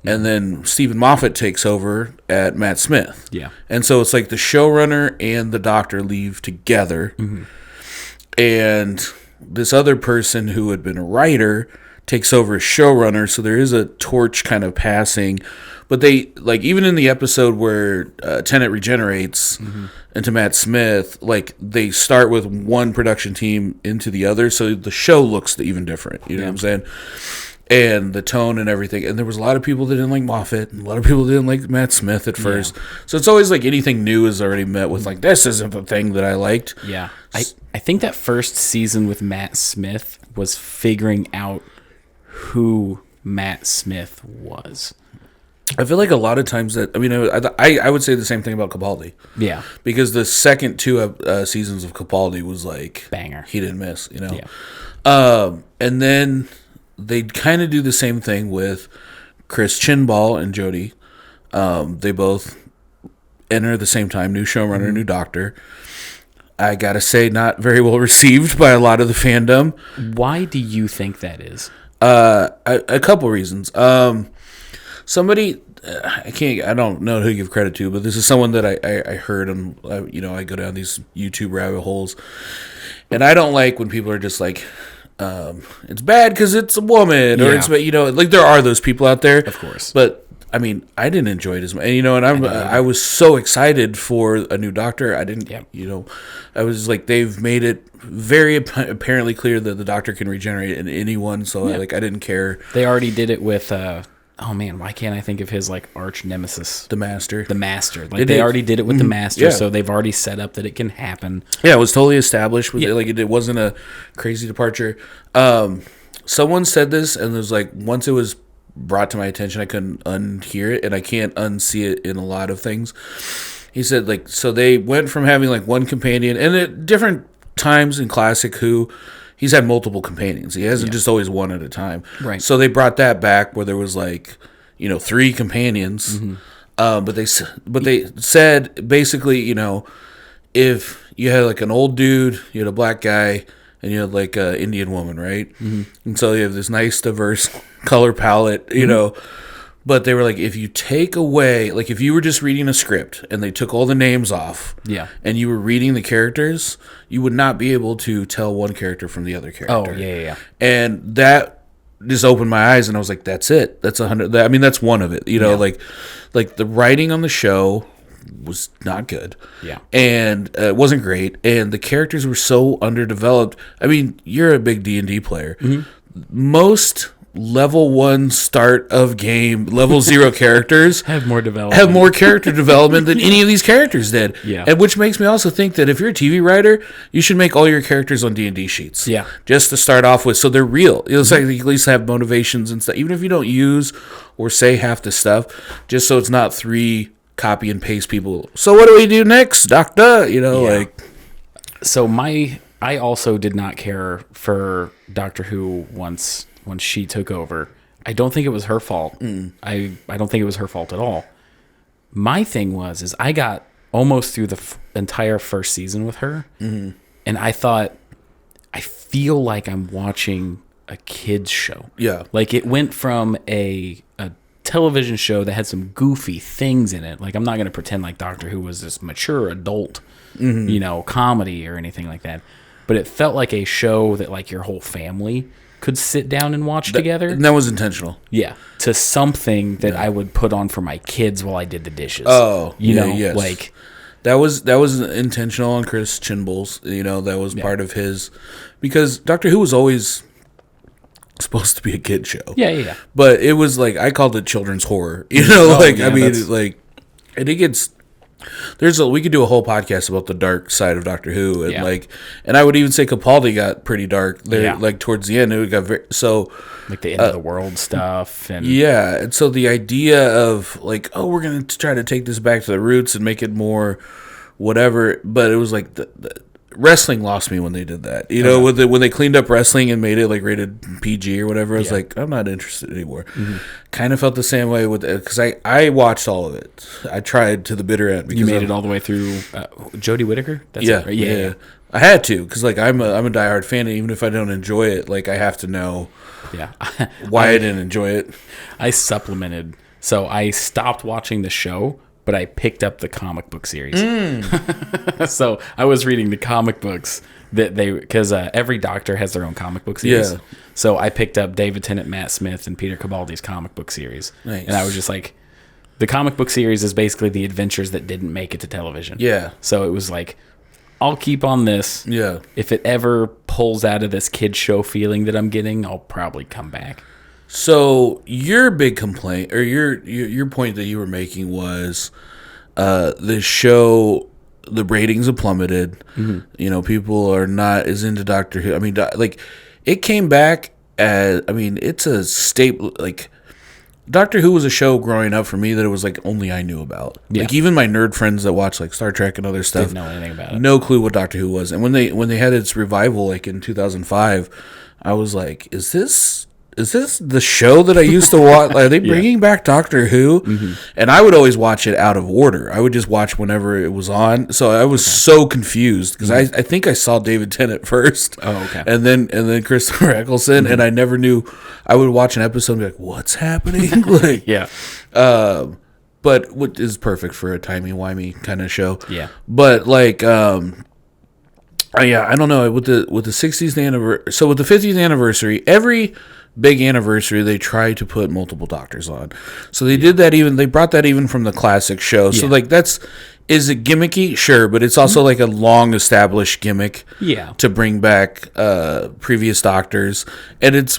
and then Stephen Moffat takes over at Matt Smith. Yeah, and so it's like the showrunner and the Doctor leave together, and this other person who had been a writer takes over as showrunner. So there is a torch kind of passing. But they, like, even in the episode where Tennant regenerates into Matt Smith, like, they start with one production team into the other, so the show looks even different. You know what I'm saying? And the tone and everything. And there was a lot of people that didn't like Moffat, and a lot of people didn't like Matt Smith at first. So it's always like anything new is already met with, like, this isn't the thing that I liked. Yeah. I think that first season with Matt Smith was figuring out who Matt Smith was. I feel like a lot of times that, I mean, I would say the same thing about Capaldi. Yeah. Because the second 2 seasons of Capaldi was like... Banger. He didn't miss, you know? Yeah. And then they kind of do the same thing with Chris Chinball and Jodie. They both enter at the same time, new showrunner, new Doctor. I gotta say, not very well received by a lot of the fandom. Why do you think that is? A couple reasons. Somebody, I don't know who to give credit to, but this is someone that I heard, and you know, I go down these YouTube rabbit holes, and I don't like when people are just like, it's bad because it's a woman, or it's, you know, like there are those people out there, of course, but I mean, I didn't enjoy it as much, and you know, and I was so excited for a new Doctor. I didn't, you know, I was like, they've made it very apparently clear that the Doctor can regenerate in anyone, so I didn't care. They already did it with. Oh man, why can't I think of his like arch nemesis? The Master. Like they already did it with the Master, so they've already set up that it can happen. Yeah, it was totally established with it. Like it wasn't a crazy departure. Someone said this, and it was like once it was brought to my attention, I couldn't unhear it, and I can't unsee it in a lot of things. He said like so they went from having like one companion, and at different times in classic Who. He's had multiple companions. He hasn't just always one at a time. Right. So they brought that back where there was like, you know, 3 companions. But they said basically, you know, if you had like an old dude, you had a black guy, and you had like an Indian woman, right? Mm-hmm. And so you have this nice diverse color palette, you know. But they were like, if you take away, like if you were just reading a script and they took all the names off, and you were reading the characters, you would not be able to tell one character from the other character. Oh, yeah. And that just opened my eyes, and I was like, that's it. That's 100. I mean, that's one of it. You know, like the writing on the show was not good. Yeah. And it wasn't great. And the characters were so underdeveloped. I mean, you're a big D&D player. Mm-hmm. Most level 1 start of game, level 0 characters have more character development than any of these characters did. Yeah. And which makes me also think that if you're a TV writer, you should make all your characters on D&D sheets. Yeah. Just to start off with, so they're real. It's like you at least have motivations and stuff, even if you don't use or say half the stuff, just so it's not 3 copy and paste people. So what do we do next, Doctor? You know, like. So I also did not care for Doctor Who once she took over. I don't think it was her fault. I don't think it was her fault at all. My thing is I got almost through the entire first season with her, and I thought, I feel like I'm watching a kid's show. Yeah. Like it went from a television show that had some goofy things in it. Like I'm not going to pretend like Doctor Who was this mature adult, you know, comedy or anything like that. But it felt like a show that like your whole family could sit down and watch together. And that was intentional. Yeah. To something that I would put on for my kids while I did the dishes. Oh, you know, yes. like that was intentional on Chris Chinbul's. You know, that was part of his, because Doctor Who was always supposed to be a kid show. Yeah. But it was like, I called it children's horror. You know, I mean, like, and it gets. We could do a whole podcast about the dark side of Doctor Who, and and I would even say Capaldi got pretty dark there, like towards the end. It got like the end of the world stuff, and and so the idea of like, oh, we're gonna try to take this back to the roots and make it more whatever, but it was like the wrestling lost me when they did that. You know, when they cleaned up wrestling and made it like rated PG or whatever, I was like, I'm not interested anymore. Mm-hmm. Kind of felt the same way with it, because I watched all of it. I tried to the bitter end. You made it all the way through Jodie Whittaker? That's it, right? Yeah. I had to, because like I'm a diehard fan, and even if I don't enjoy it, like I have to know why I didn't enjoy it. I supplemented. So I stopped watching the show, but I picked up the comic book series. So I was reading the comic books because every Doctor has their own comic book series. Yeah. So I picked up David Tennant, Matt Smith, and Peter Capaldi's comic book series. Nice. And I was just like, the comic book series is basically the adventures that didn't make it to television. Yeah. So it was like, I'll keep on this. Yeah. If it ever pulls out of this kid show feeling that I'm getting, I'll probably come back. So your big complaint, or your point that you were making was the show, the ratings have plummeted. Mm-hmm. You know, people are not as into Doctor Who. I mean, like, it came back as, I mean, it's a staple. Like, Doctor Who was a show growing up for me that it was like only I knew about. Yeah. Like even my nerd friends that watch like Star Trek and other stuff didn't know anything about it. No clue what Doctor Who was. And when they had its revival like in 2005, I was like, is this the show that I used to watch? Are they bringing back Doctor Who? Mm-hmm. And I would always watch it out of order. I would just watch whenever it was on. So I was so confused because I think I saw David Tennant first. Oh, okay. And then Christopher Eccleston, and I never knew. I would watch an episode and be like, what's happening? Like, yeah. But what is perfect for a timey-wimey kind of show. Yeah. But like, I don't know. With the 60th anniversary, so with the 50th anniversary, every big anniversary they try to put multiple Doctors on. So they did that, even they brought that even from the classic show. So like, is it gimmicky? Sure, but it's also like a long established gimmick. Yeah. To bring back previous Doctors, and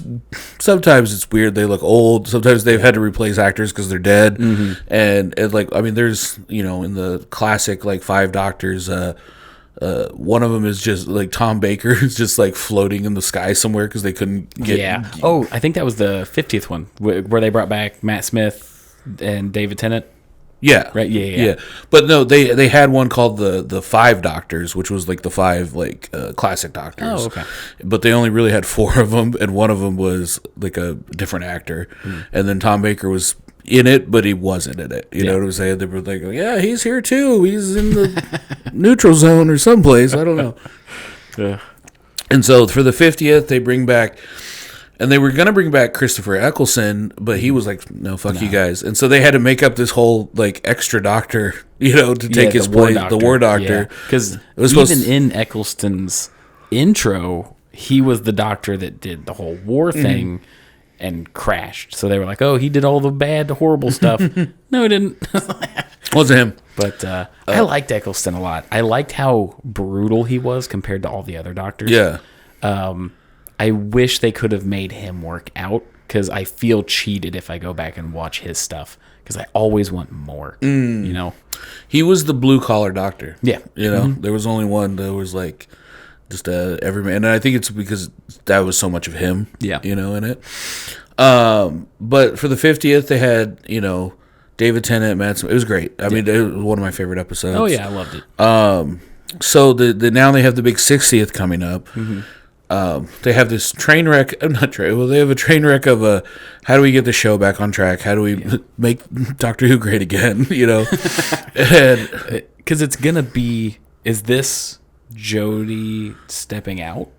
sometimes it's weird. They look old. Sometimes they've had to replace actors because they're dead. Mm-hmm. And like, I mean, there's, you know, in the classic like 5 Doctors. One of them is just like Tom Baker is just like floating in the sky somewhere because they couldn't get. Yeah. Oh, I think that was the 50th one where they brought back Matt Smith and David Tennant. Yeah. Right. Yeah. But no, they had one called the 5 Doctors, which was like the 5 like classic Doctors. Oh, okay. But they only really had 4 of them, and one of them was like a different actor, and then Tom Baker was in it, but he wasn't in it. You know what I'm saying? They were like, yeah, he's here too. He's in the neutral zone or someplace. I don't know. Yeah. And so for the 50th, they bring back, and they were going to bring back Christopher Eccleston, but he was like, no, fuck you guys. And so they had to make up this whole like extra doctor, to take his place, the war doctor. Because even in Eccleston's intro, he was the doctor that did the whole war thing and crashed. So they were like, oh, he did all the bad, horrible stuff. No, he didn't. Wasn't him. But I liked Eccleston a lot. I liked how brutal he was compared to all the other doctors. Yeah. I wish they could have made him work out, because I feel cheated if I go back and watch his stuff, because I always want more. He was the blue collar doctor. Yeah. There was only one that was like just everyman. And I think it's because that was so much of him, in it. But for the 50th, they had, David Tennant, Matt Smith. It was great. I mean, it was one of my favorite episodes. Oh, yeah, I loved it. So now they have the big 60th coming up. They have this train wreck. They have a train wreck of how do we get the show back on track? How do we make Doctor Who great again? Because it's gonna be. Is this Jodie stepping out?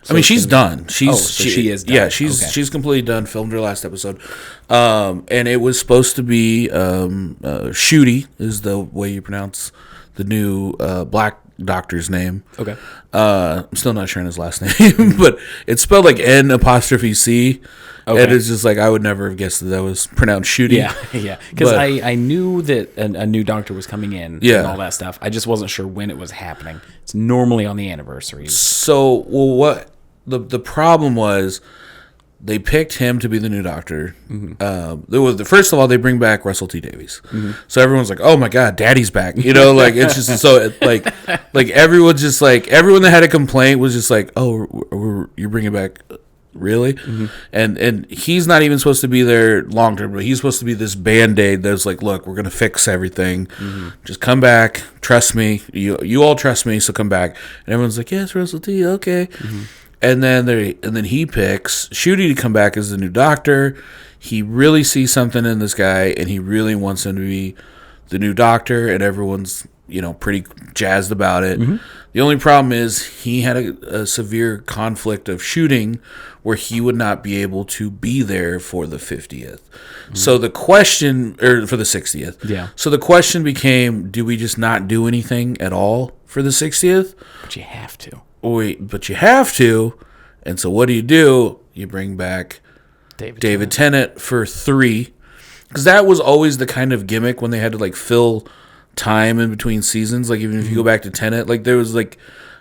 So I mean, she's done. She is done. Yeah, she's completely done. Filmed her last episode, and it was supposed to be Shooty is the way you pronounce the new Black Doctor's name. Okay. I'm still not sure on his last name, but it's spelled like N''C. Okay. And it's just like, I would never have guessed that was pronounced Shooty. Yeah. Because I knew that a new doctor was coming in and all that stuff. I just wasn't sure when it was happening. It's normally on the anniversaries. So, what the problem was, they picked him to be the new doctor. First of all, they bring back Russell T Davies, so everyone's like, "Oh my God, Daddy's back!" Like it's just so like everyone just like everyone that had a complaint was just like, "Oh, you're bringing back." Really? And he's not even supposed to be there long term, but he's supposed to be this band-aid that's like, look, we're gonna fix everything. Just come back, trust me. You all trust me, so come back. And everyone's like, yes, Russell T, okay. And then he picks Shooty to come back as the new doctor. He really sees something in this guy, and he really wants him to be the new doctor, and everyone's pretty jazzed about it. The only problem is he had a severe conflict of shooting where he would not be able to be there for the 50th. So the question, or for the 60th. Yeah. So the question became, do we just not do anything at all for the 60th? But you have to. But you have to. And so what do? You bring back David Tennant for 3. Because that was always the kind of gimmick when they had to like fill time in between seasons. Like even if you go back to Tenet, like there was like,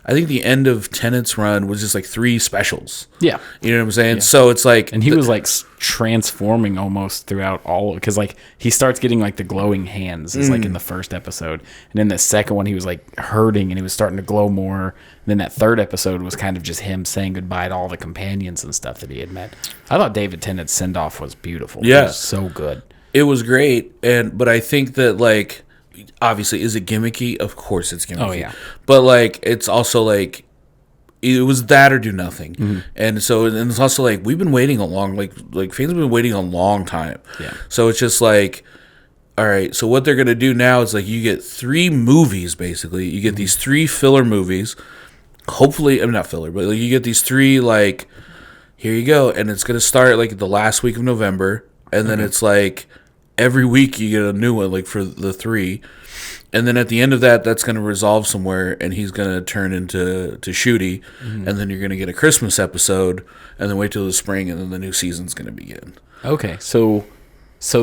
I think the end of Tenet's run was just like 3 specials. Yeah. You know what I'm saying? Yeah. So it's like, and he was like transforming almost throughout all, because like he starts getting like the glowing hands is like in the first episode, and then the second one he was like hurting and he was starting to glow more. And then that third episode was kind of just him saying goodbye to all the companions and stuff that he had met. I thought David Tennant's send off was beautiful. Yeah. It was so good. It was great. But I think that like, obviously, is it gimmicky? Of course it's gimmicky. Oh, yeah. But, like, it's also, like, it was that or do nothing. And so, and it's also, like, we've been waiting a long, like fans have been waiting a long time. Yeah. So it's just, like, all right, so what they're going to do now is, like, you get 3 movies, basically. You get these 3 filler movies. Hopefully, I'm not filler, but like, you get these 3, like, here you go. And it's going to start, like, the last week of November. And then it's, like, every week you get a new one, like for the 3, and then at the end of that, that's going to resolve somewhere, and he's going to turn into Shooty, and then you're going to get a Christmas episode, and then wait till the spring, and then the new season's going to begin. Okay, so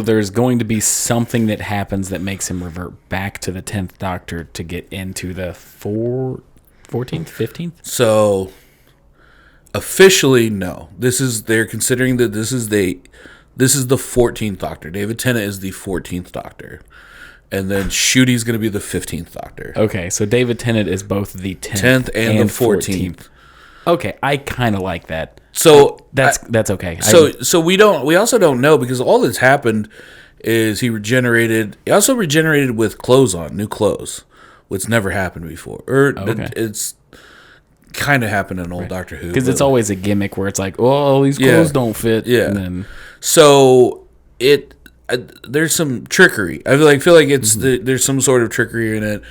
there's going to be something that happens that makes him revert back to the 10th Doctor to get into the 14th, 15th. So officially, no. They're considering that this is the 14th Doctor. David Tennant is the 14th Doctor. And then Shooty's going to be the 15th Doctor. Okay, so David Tennant is both the 10th and the 14th. Okay, I kind of like that. So that's okay. So we also don't know, because all that's happened is he also regenerated with clothes on, new clothes, which never happened before. It's kind of happened in old Doctor Who. Because it's always a gimmick where it's like, oh, these clothes don't fit. Yeah. And then, so there's some trickery. I feel like it's there's some sort of trickery in it.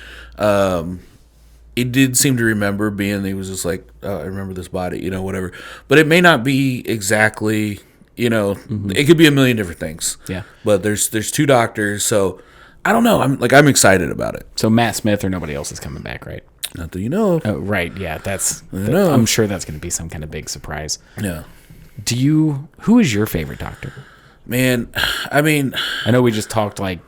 It did seem to remember being, he was just like, oh, I remember this body, whatever. But it may not be exactly, it could be a million different things. Yeah. But there's two doctors, so I don't know. I'm excited about it. So Matt Smith or nobody else is coming back, right? Not that you know. Oh, right. Yeah, I'm sure that's going to be some kind of big surprise. Yeah. Who is your favorite doctor? Man, I mean, I know we just talked like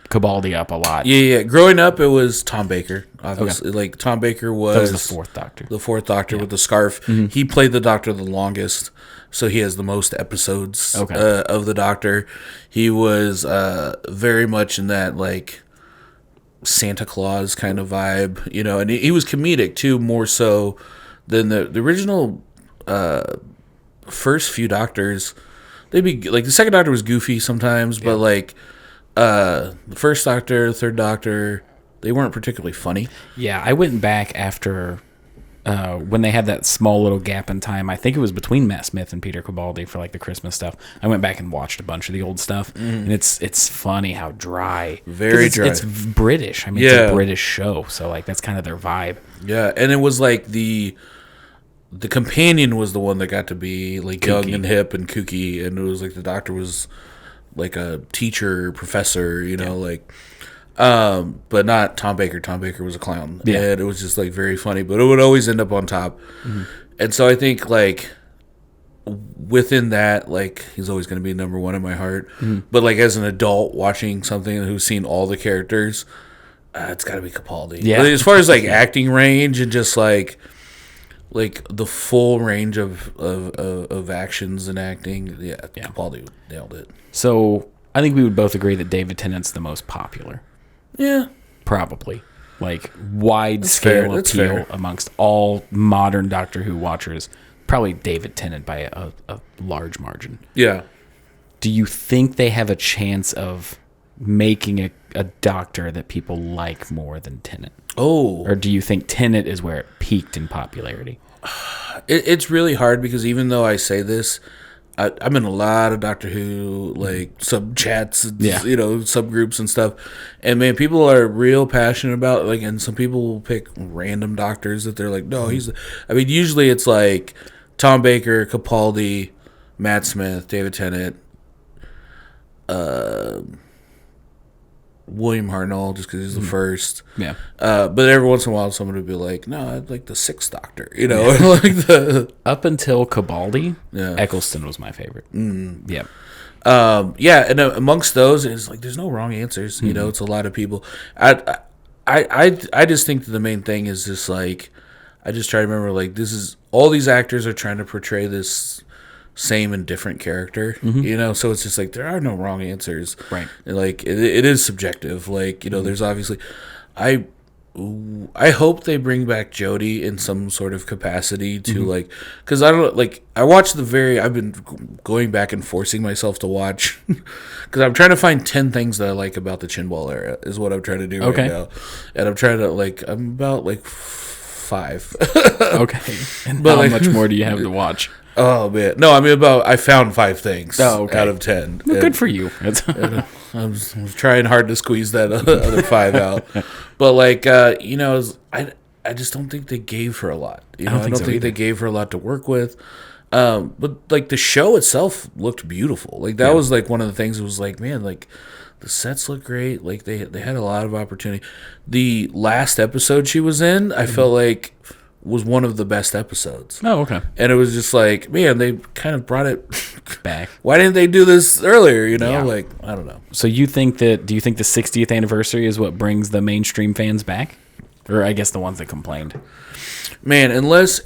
Cabaldi up a lot. Yeah. Growing up, it was Tom Baker. Obviously, like Tom Baker was the fourth doctor. The fourth doctor with the scarf. Mm-hmm. He played the doctor the longest, so he has the most episodes of the doctor. He was very much in that like Santa Claus kind of vibe, and he was comedic too, more so than the original first few doctors. They'd be like, the second doctor was goofy sometimes, but like the first doctor, third doctor, they weren't particularly funny. Yeah, I went back after when they had that small little gap in time. I think it was between Matt Smith and Peter Cabaldi for like the Christmas stuff. I went back and watched a bunch of the old stuff, and it's funny how dry, very dry. It's British. I mean, it's a British show, so like that's kind of their vibe. Yeah, and it was like the companion was the one that got to be like kooky, young and hip and kooky, and it was like the doctor was like a teacher, professor, but not Tom Baker. Tom Baker was a clown. Yeah. And it was just like very funny, but it would always end up on top. Mm-hmm. And so I think like within that, like he's always going to be number one in my heart. Mm-hmm. But like as an adult watching something who's seen all the characters, it's got to be Capaldi. Yeah. But as far as like acting range and just like the full range of actions and acting, Capaldi nailed it. So I think we would both agree that David Tennant's the most popular. Yeah. Probably. Like wide scale appeal amongst all modern Doctor Who watchers. Probably David Tennant by a large margin. Yeah. Do you think they have a chance of making a Doctor that people like more than Tennant? Oh. Or do you think Tennant is where it peaked in popularity? It's really hard because even though I say this, I'm in a lot of Doctor Who like sub chats, subgroups and stuff, and man, people are real passionate about like, and some people will pick random doctors that they're like, no, usually it's like Tom Baker, Capaldi, Matt Smith, David Tennant, William Hartnell, just because he's the first. Yeah. But every once in a while, someone would be like, no, I'd like the sixth Doctor, like Up until Cabaldi, Eccleston was my favorite. Mm. Yeah. And amongst those, it's like there's no wrong answers. Mm-hmm. It's a lot of people. I just think that the main thing is just like, I just try to remember like this is all these actors are trying to portray this same and different character, so it's just like there are no wrong answers, right? Like it is subjective, like there's obviously I hope they bring back Jodie in some sort of capacity to like, because I don't like, I watched I've been going back and forcing myself to watch because I'm trying to find 10 things that I like about the Chinball era is what I'm trying to do right now, and I'm trying to like, I'm about like 5. Okay. And how much more do you have to watch? Oh man, no, I mean I found 5 things out of 10. Well, good for you. I was trying hard to squeeze that other 5 out, but like I just don't think they gave her a lot. I don't think they gave her a lot to work with. But like the show itself looked beautiful. Like that was like one of the things. It was like, man, like the sets look great. Like they had a lot of opportunity. The last episode she was in, I felt like was one of the best episodes. Oh, okay. And it was just like, man, they kind of brought it back. Why didn't they do this earlier? Like, I don't know. So do you think the 60th anniversary is what brings the mainstream fans back? Or I guess the ones that complained. Man, unless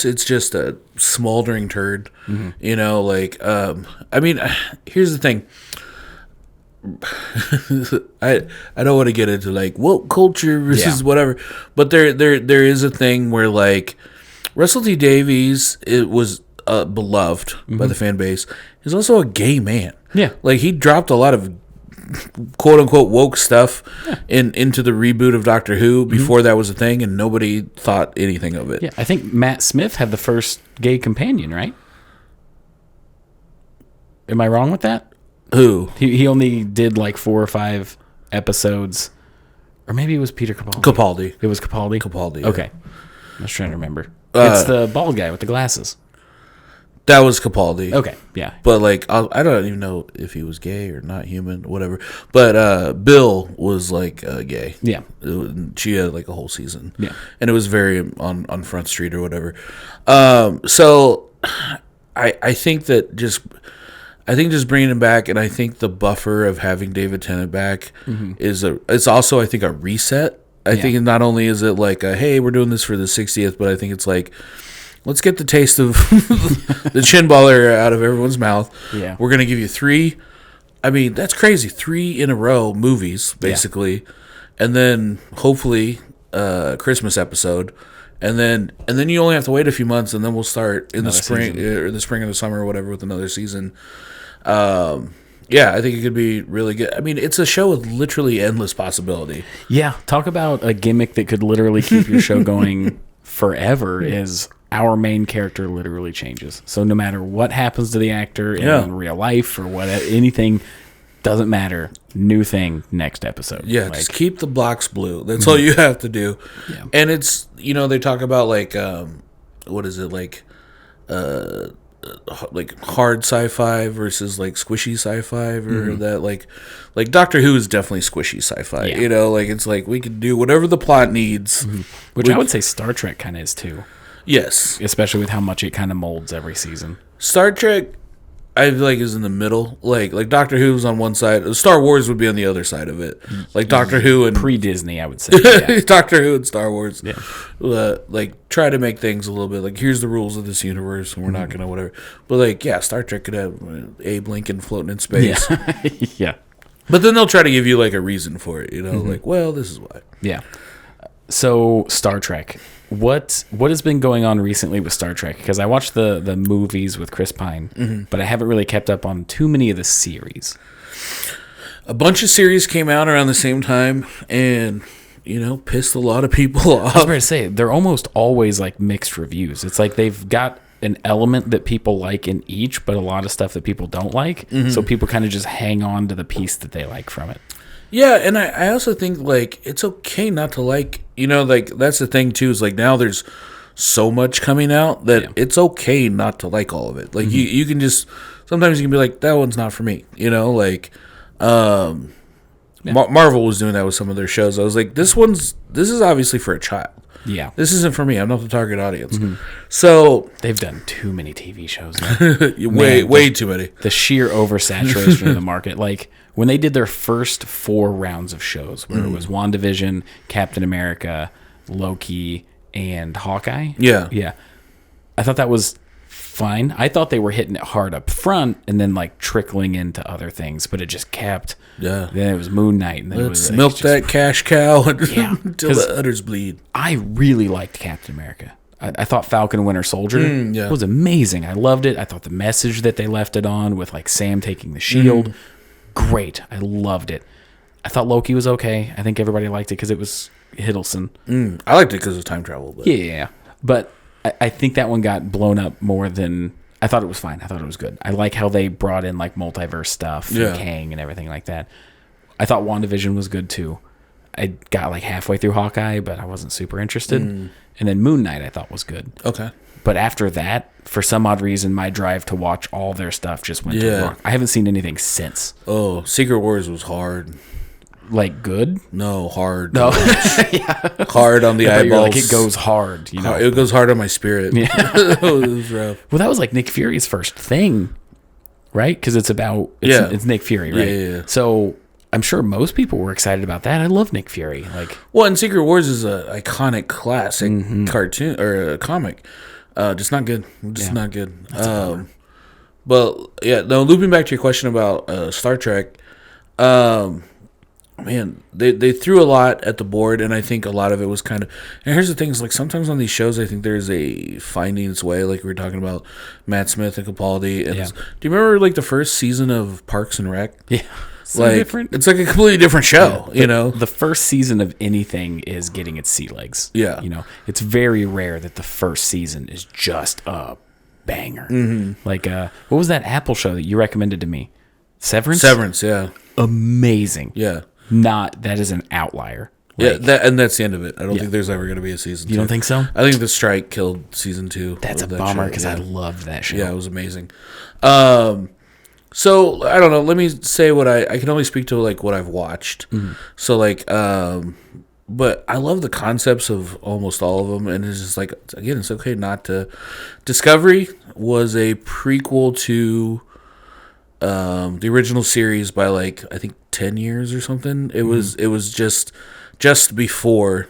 it's just a smoldering turd, I mean, here's the thing. I don't want to get into like woke culture versus whatever, but there is a thing where like Russell T Davies, it was beloved by the fan base. He's also a gay man. Yeah, like he dropped a lot of quote unquote woke stuff into the reboot of Doctor Who before that was a thing, and nobody thought anything of it. Yeah, I think Matt Smith had the first gay companion, right? Am I wrong with that? Who? He only did like 4 or 5 episodes, or maybe it was Peter Capaldi. Capaldi. It was Capaldi. Capaldi. Yeah. Okay, I was trying to remember. It's the bald guy with the glasses. That was Capaldi. Okay, yeah. But like, I don't even know if he was gay or not human, whatever. But Bill was like gay. Yeah. She had like a whole season. Yeah. And it was very on Front Street or whatever. So I think that just bringing him back, and I think the buffer of having David Tennant back it's also, I think, a reset. I think not only is it like hey, we're doing this for the 60th, but I think it's like, let's get the taste of the chin baller out of everyone's mouth. Yeah. We're going to give you 3. I mean, that's crazy. 3 in a row movies, basically. Yeah. And then hopefully Christmas episode. And then you only have to wait a few months, and then we'll start in the spring or the spring or the summer or whatever with another season. Yeah, I think it could be really good. I mean, it's a show with literally endless possibility. Yeah, talk about a gimmick that could literally keep your show going forever is our main character literally changes. So no matter what happens to the actor in real life or what, anything, doesn't matter. New thing next episode. Yeah, just keep the blocks blue. That's all you have to do. Yeah. And it's, they talk about like, what is it, like hard sci-fi versus like squishy sci-fi, or that like Doctor Who is definitely squishy sci-fi. Yeah. Like it's like we can do whatever the plot needs. Which I would say Star Trek kind of is too. Yes, especially with how much it kind of molds every season. Star Trek, I feel like, is in the middle. Like Doctor Who's on one side, Star Wars would be on the other side of it. Like Doctor Who and pre-Disney, I would say. Yeah. Doctor Who and Star Wars. Yeah. Like try to make things a little bit like, here's the rules of this universe, and we're not gonna whatever. But like, yeah, Star Trek could have Abe Lincoln floating in space. Yeah. Yeah. But then they'll try to give you like a reason for it. Like, well, this is why. Yeah. So Star Trek. What has been going on recently with Star Trek? Because I watched the movies with Chris Pine, but I haven't really kept up on too many of the series. A bunch of series came out around the same time, and pissed a lot of people off. I was about to say, they're almost always like mixed reviews. It's like they've got an element that people like in each, but a lot of stuff that people don't like. So people kind of just hang on to the piece that they like from it. Yeah, and I also think, like, it's okay not to like, like, that's the thing, too, is, like, now there's so much coming out that it's okay not to like all of it. Like, you can just, sometimes you can be like, that one's not for me, like, Marvel was doing that with some of their shows. I was like, this is obviously for a child. Yeah. This isn't for me. I'm not the target audience. So they've done too many TV shows now. way too many. The sheer oversaturation of the market. Like when they did their first 4 rounds of shows, where it was WandaVision, Captain America, Loki, and Hawkeye. Yeah. Yeah. I thought that was fine. I thought they were hitting it hard up front and then like trickling into other things, but it just kept. Yeah. Then it was Moon Knight, and then Let's milk that cash cow until the udders bleed. I really liked Captain America. I thought Falcon and Winter Soldier was amazing. I loved it. I thought the message that they left it on with like Sam taking the shield, great. I loved it. I thought Loki was okay. I think everybody liked it because it was Hiddleston. I liked it because of time travel. But. Yeah, but I think that one got blown up more than... I thought it was fine. I thought it was good. I like how they brought in like multiverse stuff and Kang and everything like that. I thought WandaVision was good too. I got like halfway through Hawkeye, but I wasn't super interested. And then Moon Knight I thought was good. Okay. But after that, for some odd reason, my drive to watch all their stuff just went to rock. I haven't seen anything since. Oh, Secret Wars was hard. Like good? No, hard. No. Hard on the eyeballs. Like it goes hard. It goes hard on my spirit. Yeah. It was rough. Well, that was like Nick Fury's first thing, right? Because it's Nick Fury, right? Yeah. So I'm sure most people were excited about that. I love Nick Fury. And Secret Wars is an iconic classic cartoon or a comic. Just not good. Not good. But yeah, no. Looping back to your question about Star Trek, man, they threw a lot at the board, and I think a lot of it was kind of. And here's the thing: is like sometimes on these shows, I think there's a finding its way. Like we were talking about Matt Smith and Capaldi. And do you remember like the first season of Parks and Rec? Yeah. So different. It's like a completely different show, The first season of anything is getting its sea legs. Yeah. It's very rare that the first season is just a banger. Like, what was that Apple show that you recommended to me? Severance, yeah. Amazing. Yeah. That is an outlier. Yeah, that's the end of it. I don't think there's ever going to be a season 2. You don't think so? I think the strike killed season 2. That's a bummer because I loved that show. Yeah, it was amazing. So I don't know. Let me say what I can only speak to like what I've watched. Mm-hmm. So like, but I love the concepts of almost all of them, and it's just like, again, it's okay not to. Discovery was a prequel to the original series by like I think 10 years or something. It was just before,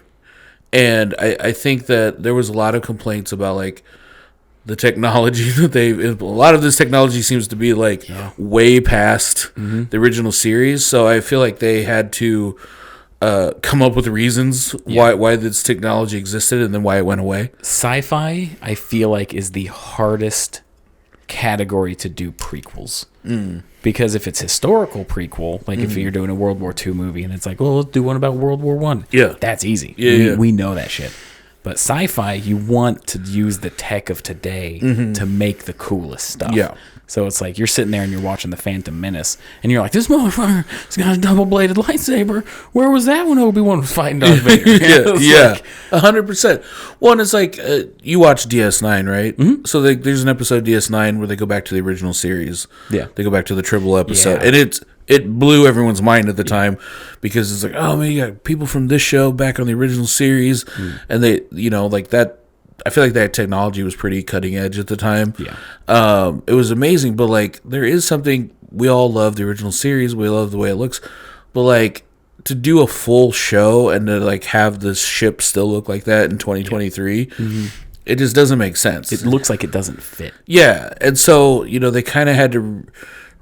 and I think that there was a lot of complaints about like the technology that a lot of this technology seems to be like way past the original series. So I feel like they had to come up with reasons why this technology existed and then why it went away. Sci-fi, I feel like, is the hardest category to do prequels. Because if it's historical prequel, like if you're doing a World War II movie and it's like, well, let's do one about World War I. Yeah. That's easy. Yeah, we know that shit. But sci-fi, you want to use the tech of today to make the coolest stuff. Yeah. So it's like you're sitting there and you're watching The Phantom Menace, and you're like, this motherfucker's got a double-bladed lightsaber. Where was that when Obi-Wan was fighting Darth Vader? Yeah, 100%. One is like, you watch DS9, right? Mm-hmm. So there's an episode of DS9 where they go back to the original series. Yeah. They go back to the Tribble episode. Yeah. And it blew everyone's mind at the time because it's like, oh, man, you got people from this show back on the original series. And they, like that. I feel like that technology was pretty cutting edge at the time. Yeah. It was amazing, but like there is something, we all love the original series. We love the way it looks, but like to do a full show and to like have this ship still look like that in 2023, it just doesn't make sense. It looks like it doesn't fit. Yeah. And so, they kind of had to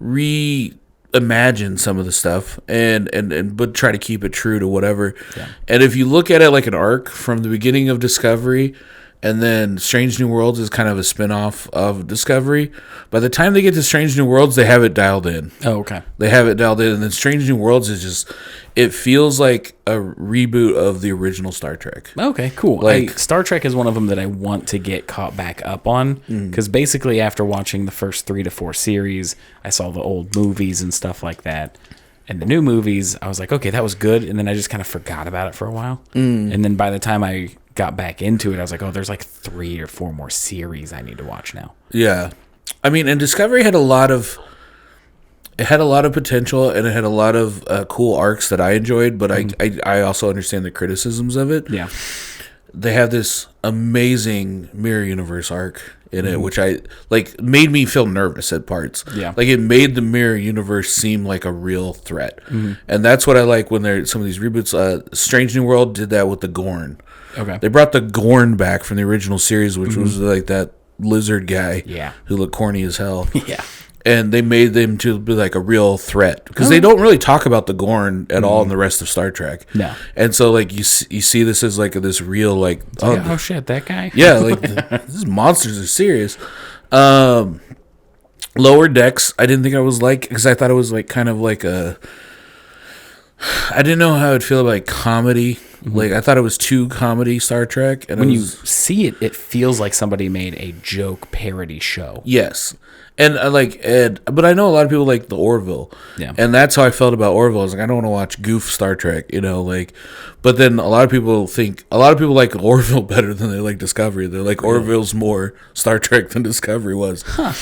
reimagine some of the stuff but try to keep it true to whatever. Yeah. And if you look at it like an arc from the beginning of Discovery, and then Strange New Worlds is kind of a spin-off of Discovery. By the time they get to Strange New Worlds, they have it dialed in. Oh, okay. They have it dialed in, and then Strange New Worlds is just, it feels like a reboot of the original Star Trek. Okay, cool. Like, Star Trek is one of them that I want to get caught back up on, because basically after watching the first 3 to 4 series, I saw the old movies and stuff like that. And the new movies, I was like, okay, that was good, and then I just kind of forgot about it for a while. And then by the time I got back into it, I was like, oh, there's like 3 or 4 more series I need to watch now. Yeah. I mean, and Discovery had a lot of potential, and it had a lot of cool arcs that I enjoyed, but I also understand the criticisms of it. Yeah. They have this amazing mirror universe arc in it, which made me feel nervous at parts. Yeah. Like it made the mirror universe seem like a real threat. And that's what I like when there's some of these reboots. Strange New World did that with the Gorn. Okay. They brought the Gorn back from the original series, which was like that lizard guy who looked corny as hell. Yeah. And they made them to be like a real threat because they don't really talk about the Gorn at all in the rest of Star Trek. No. And so like you see this as like this real like oh shit, that guy. yeah, like these monsters are serious. Lower Decks, I didn't think I was like, because I thought it was like kind of like a, I didn't know how I'd feel about like comedy. Like I thought it was too comedy Star Trek. And when you see it, it feels like somebody made a joke parody show. Yes. And but I know a lot of people like the Orville. Yeah. And that's how I felt about Orville. I was like, I don't want to watch goof Star Trek, but then a lot of people like Orville better than they like Discovery. They're like, Orville's more Star Trek than Discovery was. Huh.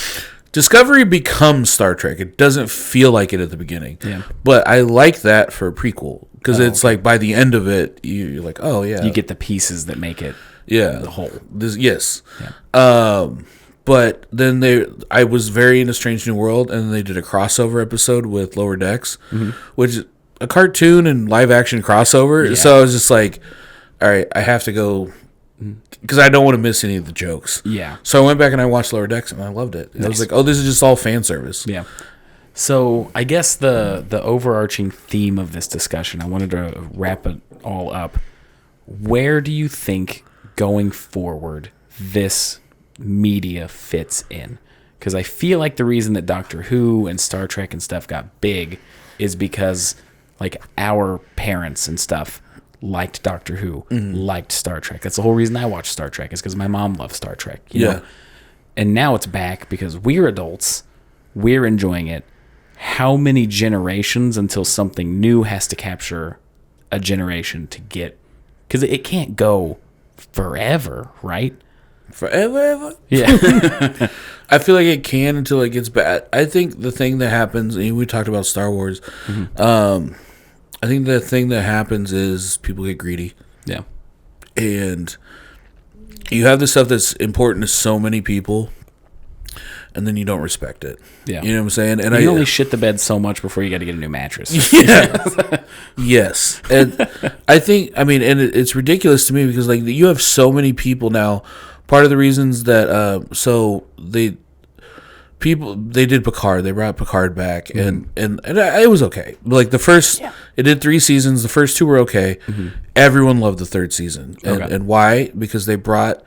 Discovery becomes Star Trek. It doesn't feel like it at the beginning. Yeah. But I like that for a prequel because it's like by the end of it, you're like, oh yeah. You get the pieces that make it the whole. Yes. Yeah. But then I was very into Strange New World, and they did a crossover episode with Lower Decks, which is a cartoon and live action crossover. Yeah. So I was just like, all right, I have to go because I don't want to miss any of the jokes. Yeah. So I went back and I watched Lower Decks, and I loved it. I was like, oh, this is just all fan service. Yeah. So I guess the overarching theme of this discussion, I wanted to wrap it all up. Where do you think going forward this media fits in? Because I feel like the reason that Doctor Who and Star Trek and stuff got big is because like our parents and stuff liked Doctor Who, liked Star Trek. That's the whole reason I watched Star Trek, is because my mom loved Star Trek. You know? And now it's back because we're adults, we're enjoying it. how many generations until something new has to capture a generation to get, because it can't go forever, right? Forever? Yeah. I feel like it can until it gets bad. I think the thing that happens, and we talked about Star Wars, I think the thing that happens is people get greedy. Yeah. And you have this stuff that's important to so many people, and then you don't respect it. Yeah. You know what I'm saying? And you only shit the bed so much before you got to get a new mattress. Yeah. Yes. And I think, I mean, and it's ridiculous to me because, like, you have so many people now. Part of the reasons that, they did Picard. They brought Picard back, and it was okay. Like, it did 3 seasons. The first 2 were okay. Everyone loved the 3rd season. And why? Because they brought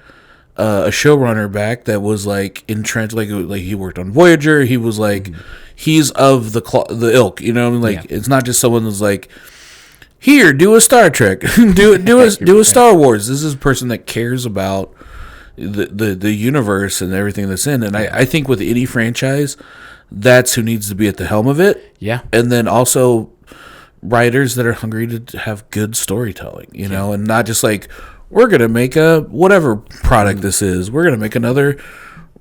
a showrunner back that was like entrenched, like he worked on Voyager. He was like, he's of the ilk, you know. Like, it's not just someone who's like, here, do a Star Trek, do a Star Wars. This is a person that cares about the universe and everything that's in. And I think with any franchise, that's who needs to be at the helm of it. Yeah, and then also writers that are hungry to have good storytelling, you know, and not just like, we're going to make a whatever product this is. We're going to make another,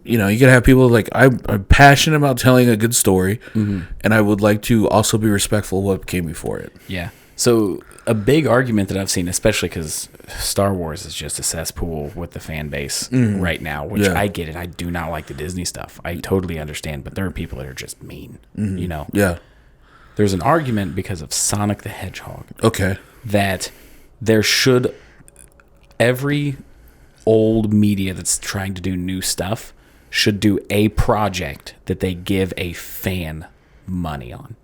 you know, you can have people like, I'm passionate about telling a good story, and I would like to also be respectful of what came before it. Yeah. So a big argument that I've seen, especially because Star Wars is just a cesspool with the fan base right now, which I get it. I do not like the Disney stuff. I totally understand, but there are people that are just mean, you know? Yeah. There's an argument because of Sonic the Hedgehog. Okay. That there should... Every old media that's trying to do new stuff should do a project that they give a fan money on.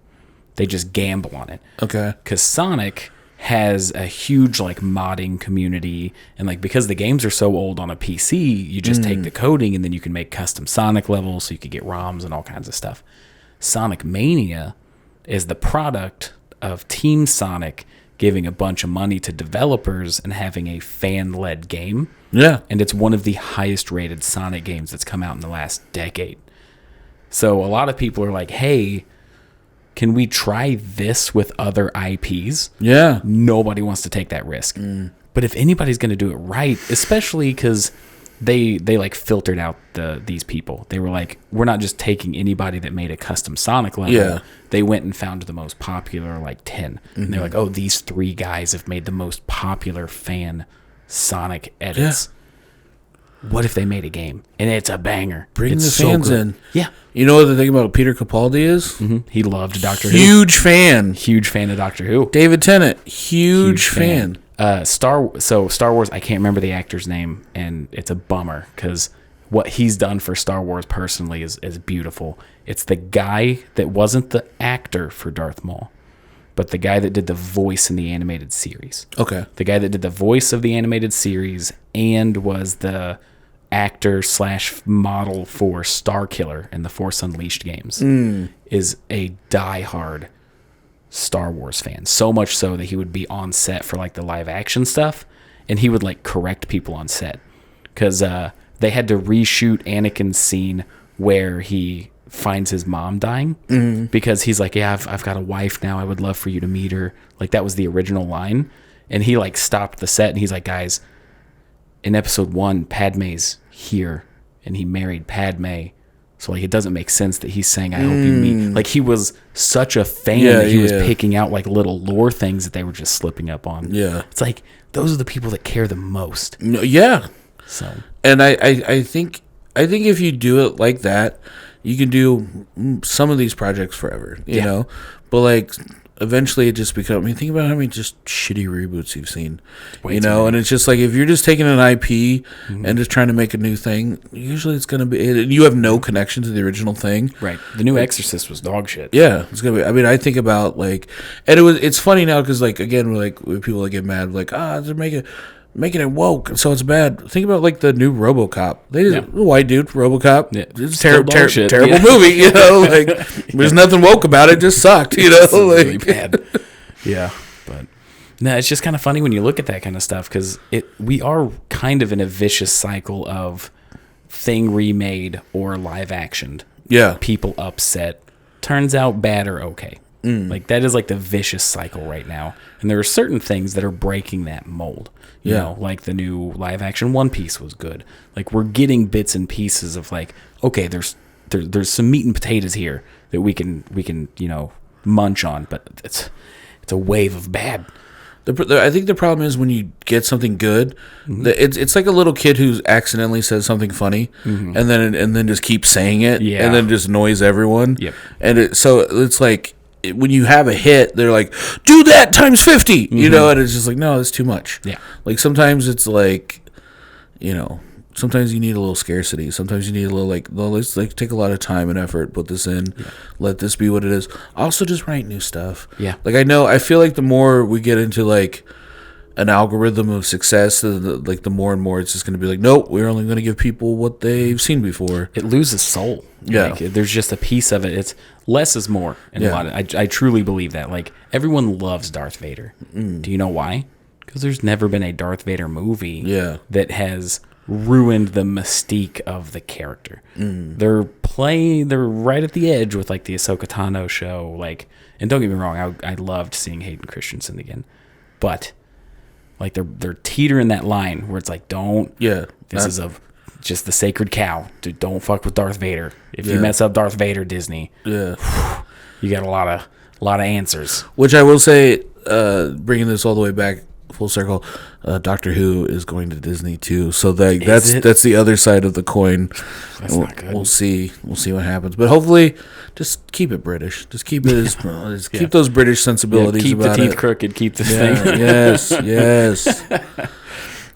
They just gamble on it. Okay. Because Sonic has a huge like modding community, and like because the games are so old on a PC, you just take the coding and then you can make custom Sonic levels, so you could get ROMs and all kinds of stuff. Sonic Mania is the product of Team Sonic giving a bunch of money to developers and having a fan-led game. Yeah. And it's one of the highest-rated Sonic games that's come out in the last decade. So a lot of people are like, hey, can we try this with other IPs? Yeah. Nobody wants to take that risk. But if anybody's going to do it right, especially because they like filtered out these people. They were like, we're not just taking anybody that made a custom Sonic level. Yeah. They went and found the most popular like 10. And they're like, oh, these 3 guys have made the most popular fan Sonic edits. Yeah. What if they made a game and it's a banger? Bring it's the fans in. Yeah. You know what the thing about Peter Capaldi is? He loved Doctor Who. Huge fan. Huge fan of Doctor Who. David Tennant, huge fan. Star Wars, I can't remember the actor's name, and it's a bummer because what he's done for Star Wars personally is beautiful. It's the guy that wasn't the actor for Darth Maul, but the guy that did the voice in the animated series. Okay. The guy that did the voice of the animated series and was the actor / model for Starkiller in the Force Unleashed games is a diehard Star Wars fan, so much so that he would be on set for like the live action stuff, and he would like correct people on set because they had to reshoot Anakin's scene where he finds his mom dying because he's like, yeah, I've got a wife now, I would love for you to meet her. Like that was the original line, and he like stopped the set and he's like, guys, in episode 1 Padme's here and he married Padme. So, like, it doesn't make sense that he's saying, I hope you meet. Like, he was such a fan that he was picking out, like, little lore things that they were just slipping up on. Yeah. It's like, those are the people that care the most. No, yeah. So. And I think if you do it like that, you can do some of these projects forever, you know? But, like, eventually it just becomes, I mean, think about how many just shitty reboots you've seen, you know? And it's just like, if you're just taking an IP and just trying to make a new thing, usually it's going to be, you have no connection to the original thing. Right. The new Exorcist was dog shit. Yeah, it's going to be, I mean, I think about, like, and it's funny now because, like, again, we're like, when people get mad, like, they're making it woke, so it's bad. Think about like the new RoboCop. They just white dude RoboCop. Yeah. It's terrible movie. You know, like there's nothing woke about it. Just sucked. You know, it's really bad. Yeah, but no, it's just kind of funny when you look at that kind of stuff because we are kind of in a vicious cycle of thing remade or live actioned. Yeah, people upset turns out bad or okay. Like that is like the vicious cycle right now, and there are certain things that are breaking that mold. You know, like the new live action One Piece was good. Like we're getting bits and pieces of like, okay, there's some meat and potatoes here that we can munch on, but it's a wave of bad. I think the problem is when you get something good, it's like a little kid who accidentally says something funny, and then just keeps saying it, and then just annoys everyone. Yep. And so it's like when you have a hit, they're like, "Do that times 50," and it's just like, no, that's too much. Yeah. Like sometimes it's like, sometimes you need a little scarcity. Sometimes you need a little let's take a lot of time and effort, put this in, let this be what it is. Also, just write new stuff. Yeah. Like I feel like the more we get into like an algorithm of success, the more and more it's just going to be like, nope, we're only going to give people what they've seen before. It loses soul. Yeah. Like, there's just a piece of it. It's less is more. And a lot of, I truly believe that. Like everyone loves Darth Vader. Do you know why? Because there's never been a Darth Vader movie that has ruined the mystique of the character. They're right at the edge with like the Ahsoka Tano show. Like, and don't get me wrong, I loved seeing Hayden Christensen again, but like they're teetering that line where it's like, this is just the sacred cow. Dude, don't fuck with Darth Vader. If you mess up Darth Vader, Disney, you got a lot of answers. Which I will say, bringing this all the way back full circle, Doctor Who is going to Disney too. So that's the other side of the coin. That's not good. We'll see what happens. But hopefully, just keep it British. Just keep it as keep those British sensibilities. Keep about the teeth it. crooked. Keep the thing. Yes.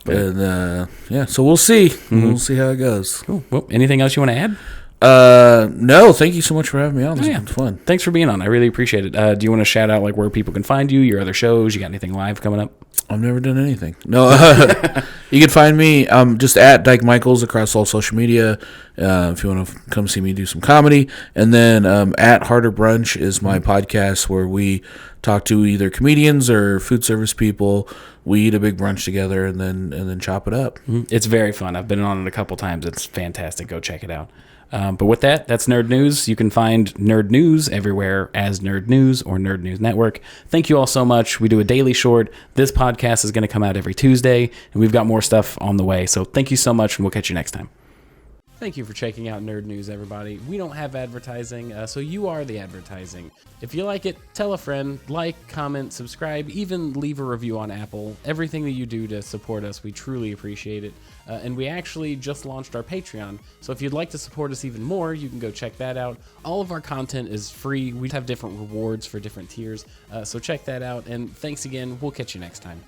And so we'll see. We'll see how it goes. Cool. Well, anything else you want to add? No, thank you so much for having me on. This has been fun. Thanks for being on. I really appreciate it. Do you want to shout out like where people can find you, your other shows? You got anything live coming up? I've never done anything. No, you can find me just at Dyke Michaels across all social media. If you want to come see me do some comedy, and then at Harder Brunch is my podcast where we talk to either comedians or food service people. We eat a big brunch together and then chop it up. It's very fun. I've been on it a couple times. It's fantastic. Go check it out. But with that's Nerd News. You can find Nerd News everywhere as Nerd News or Nerd News Network. Thank you all so much. We do a daily short. This podcast is going to come out every Tuesday, and we've got more stuff on the way. So thank you so much, and we'll catch you next time. Thank you for checking out Nerd News, everybody. We don't have advertising, so you are the advertising. If you like it, tell a friend, like, comment, subscribe, even leave a review on Apple. Everything that you do to support us, we truly appreciate it. And we actually just launched our Patreon, so if you'd like to support us even more, you can go check that out. All of our content is free. We have different rewards for different tiers, so check that out. And thanks again. We'll catch you next time.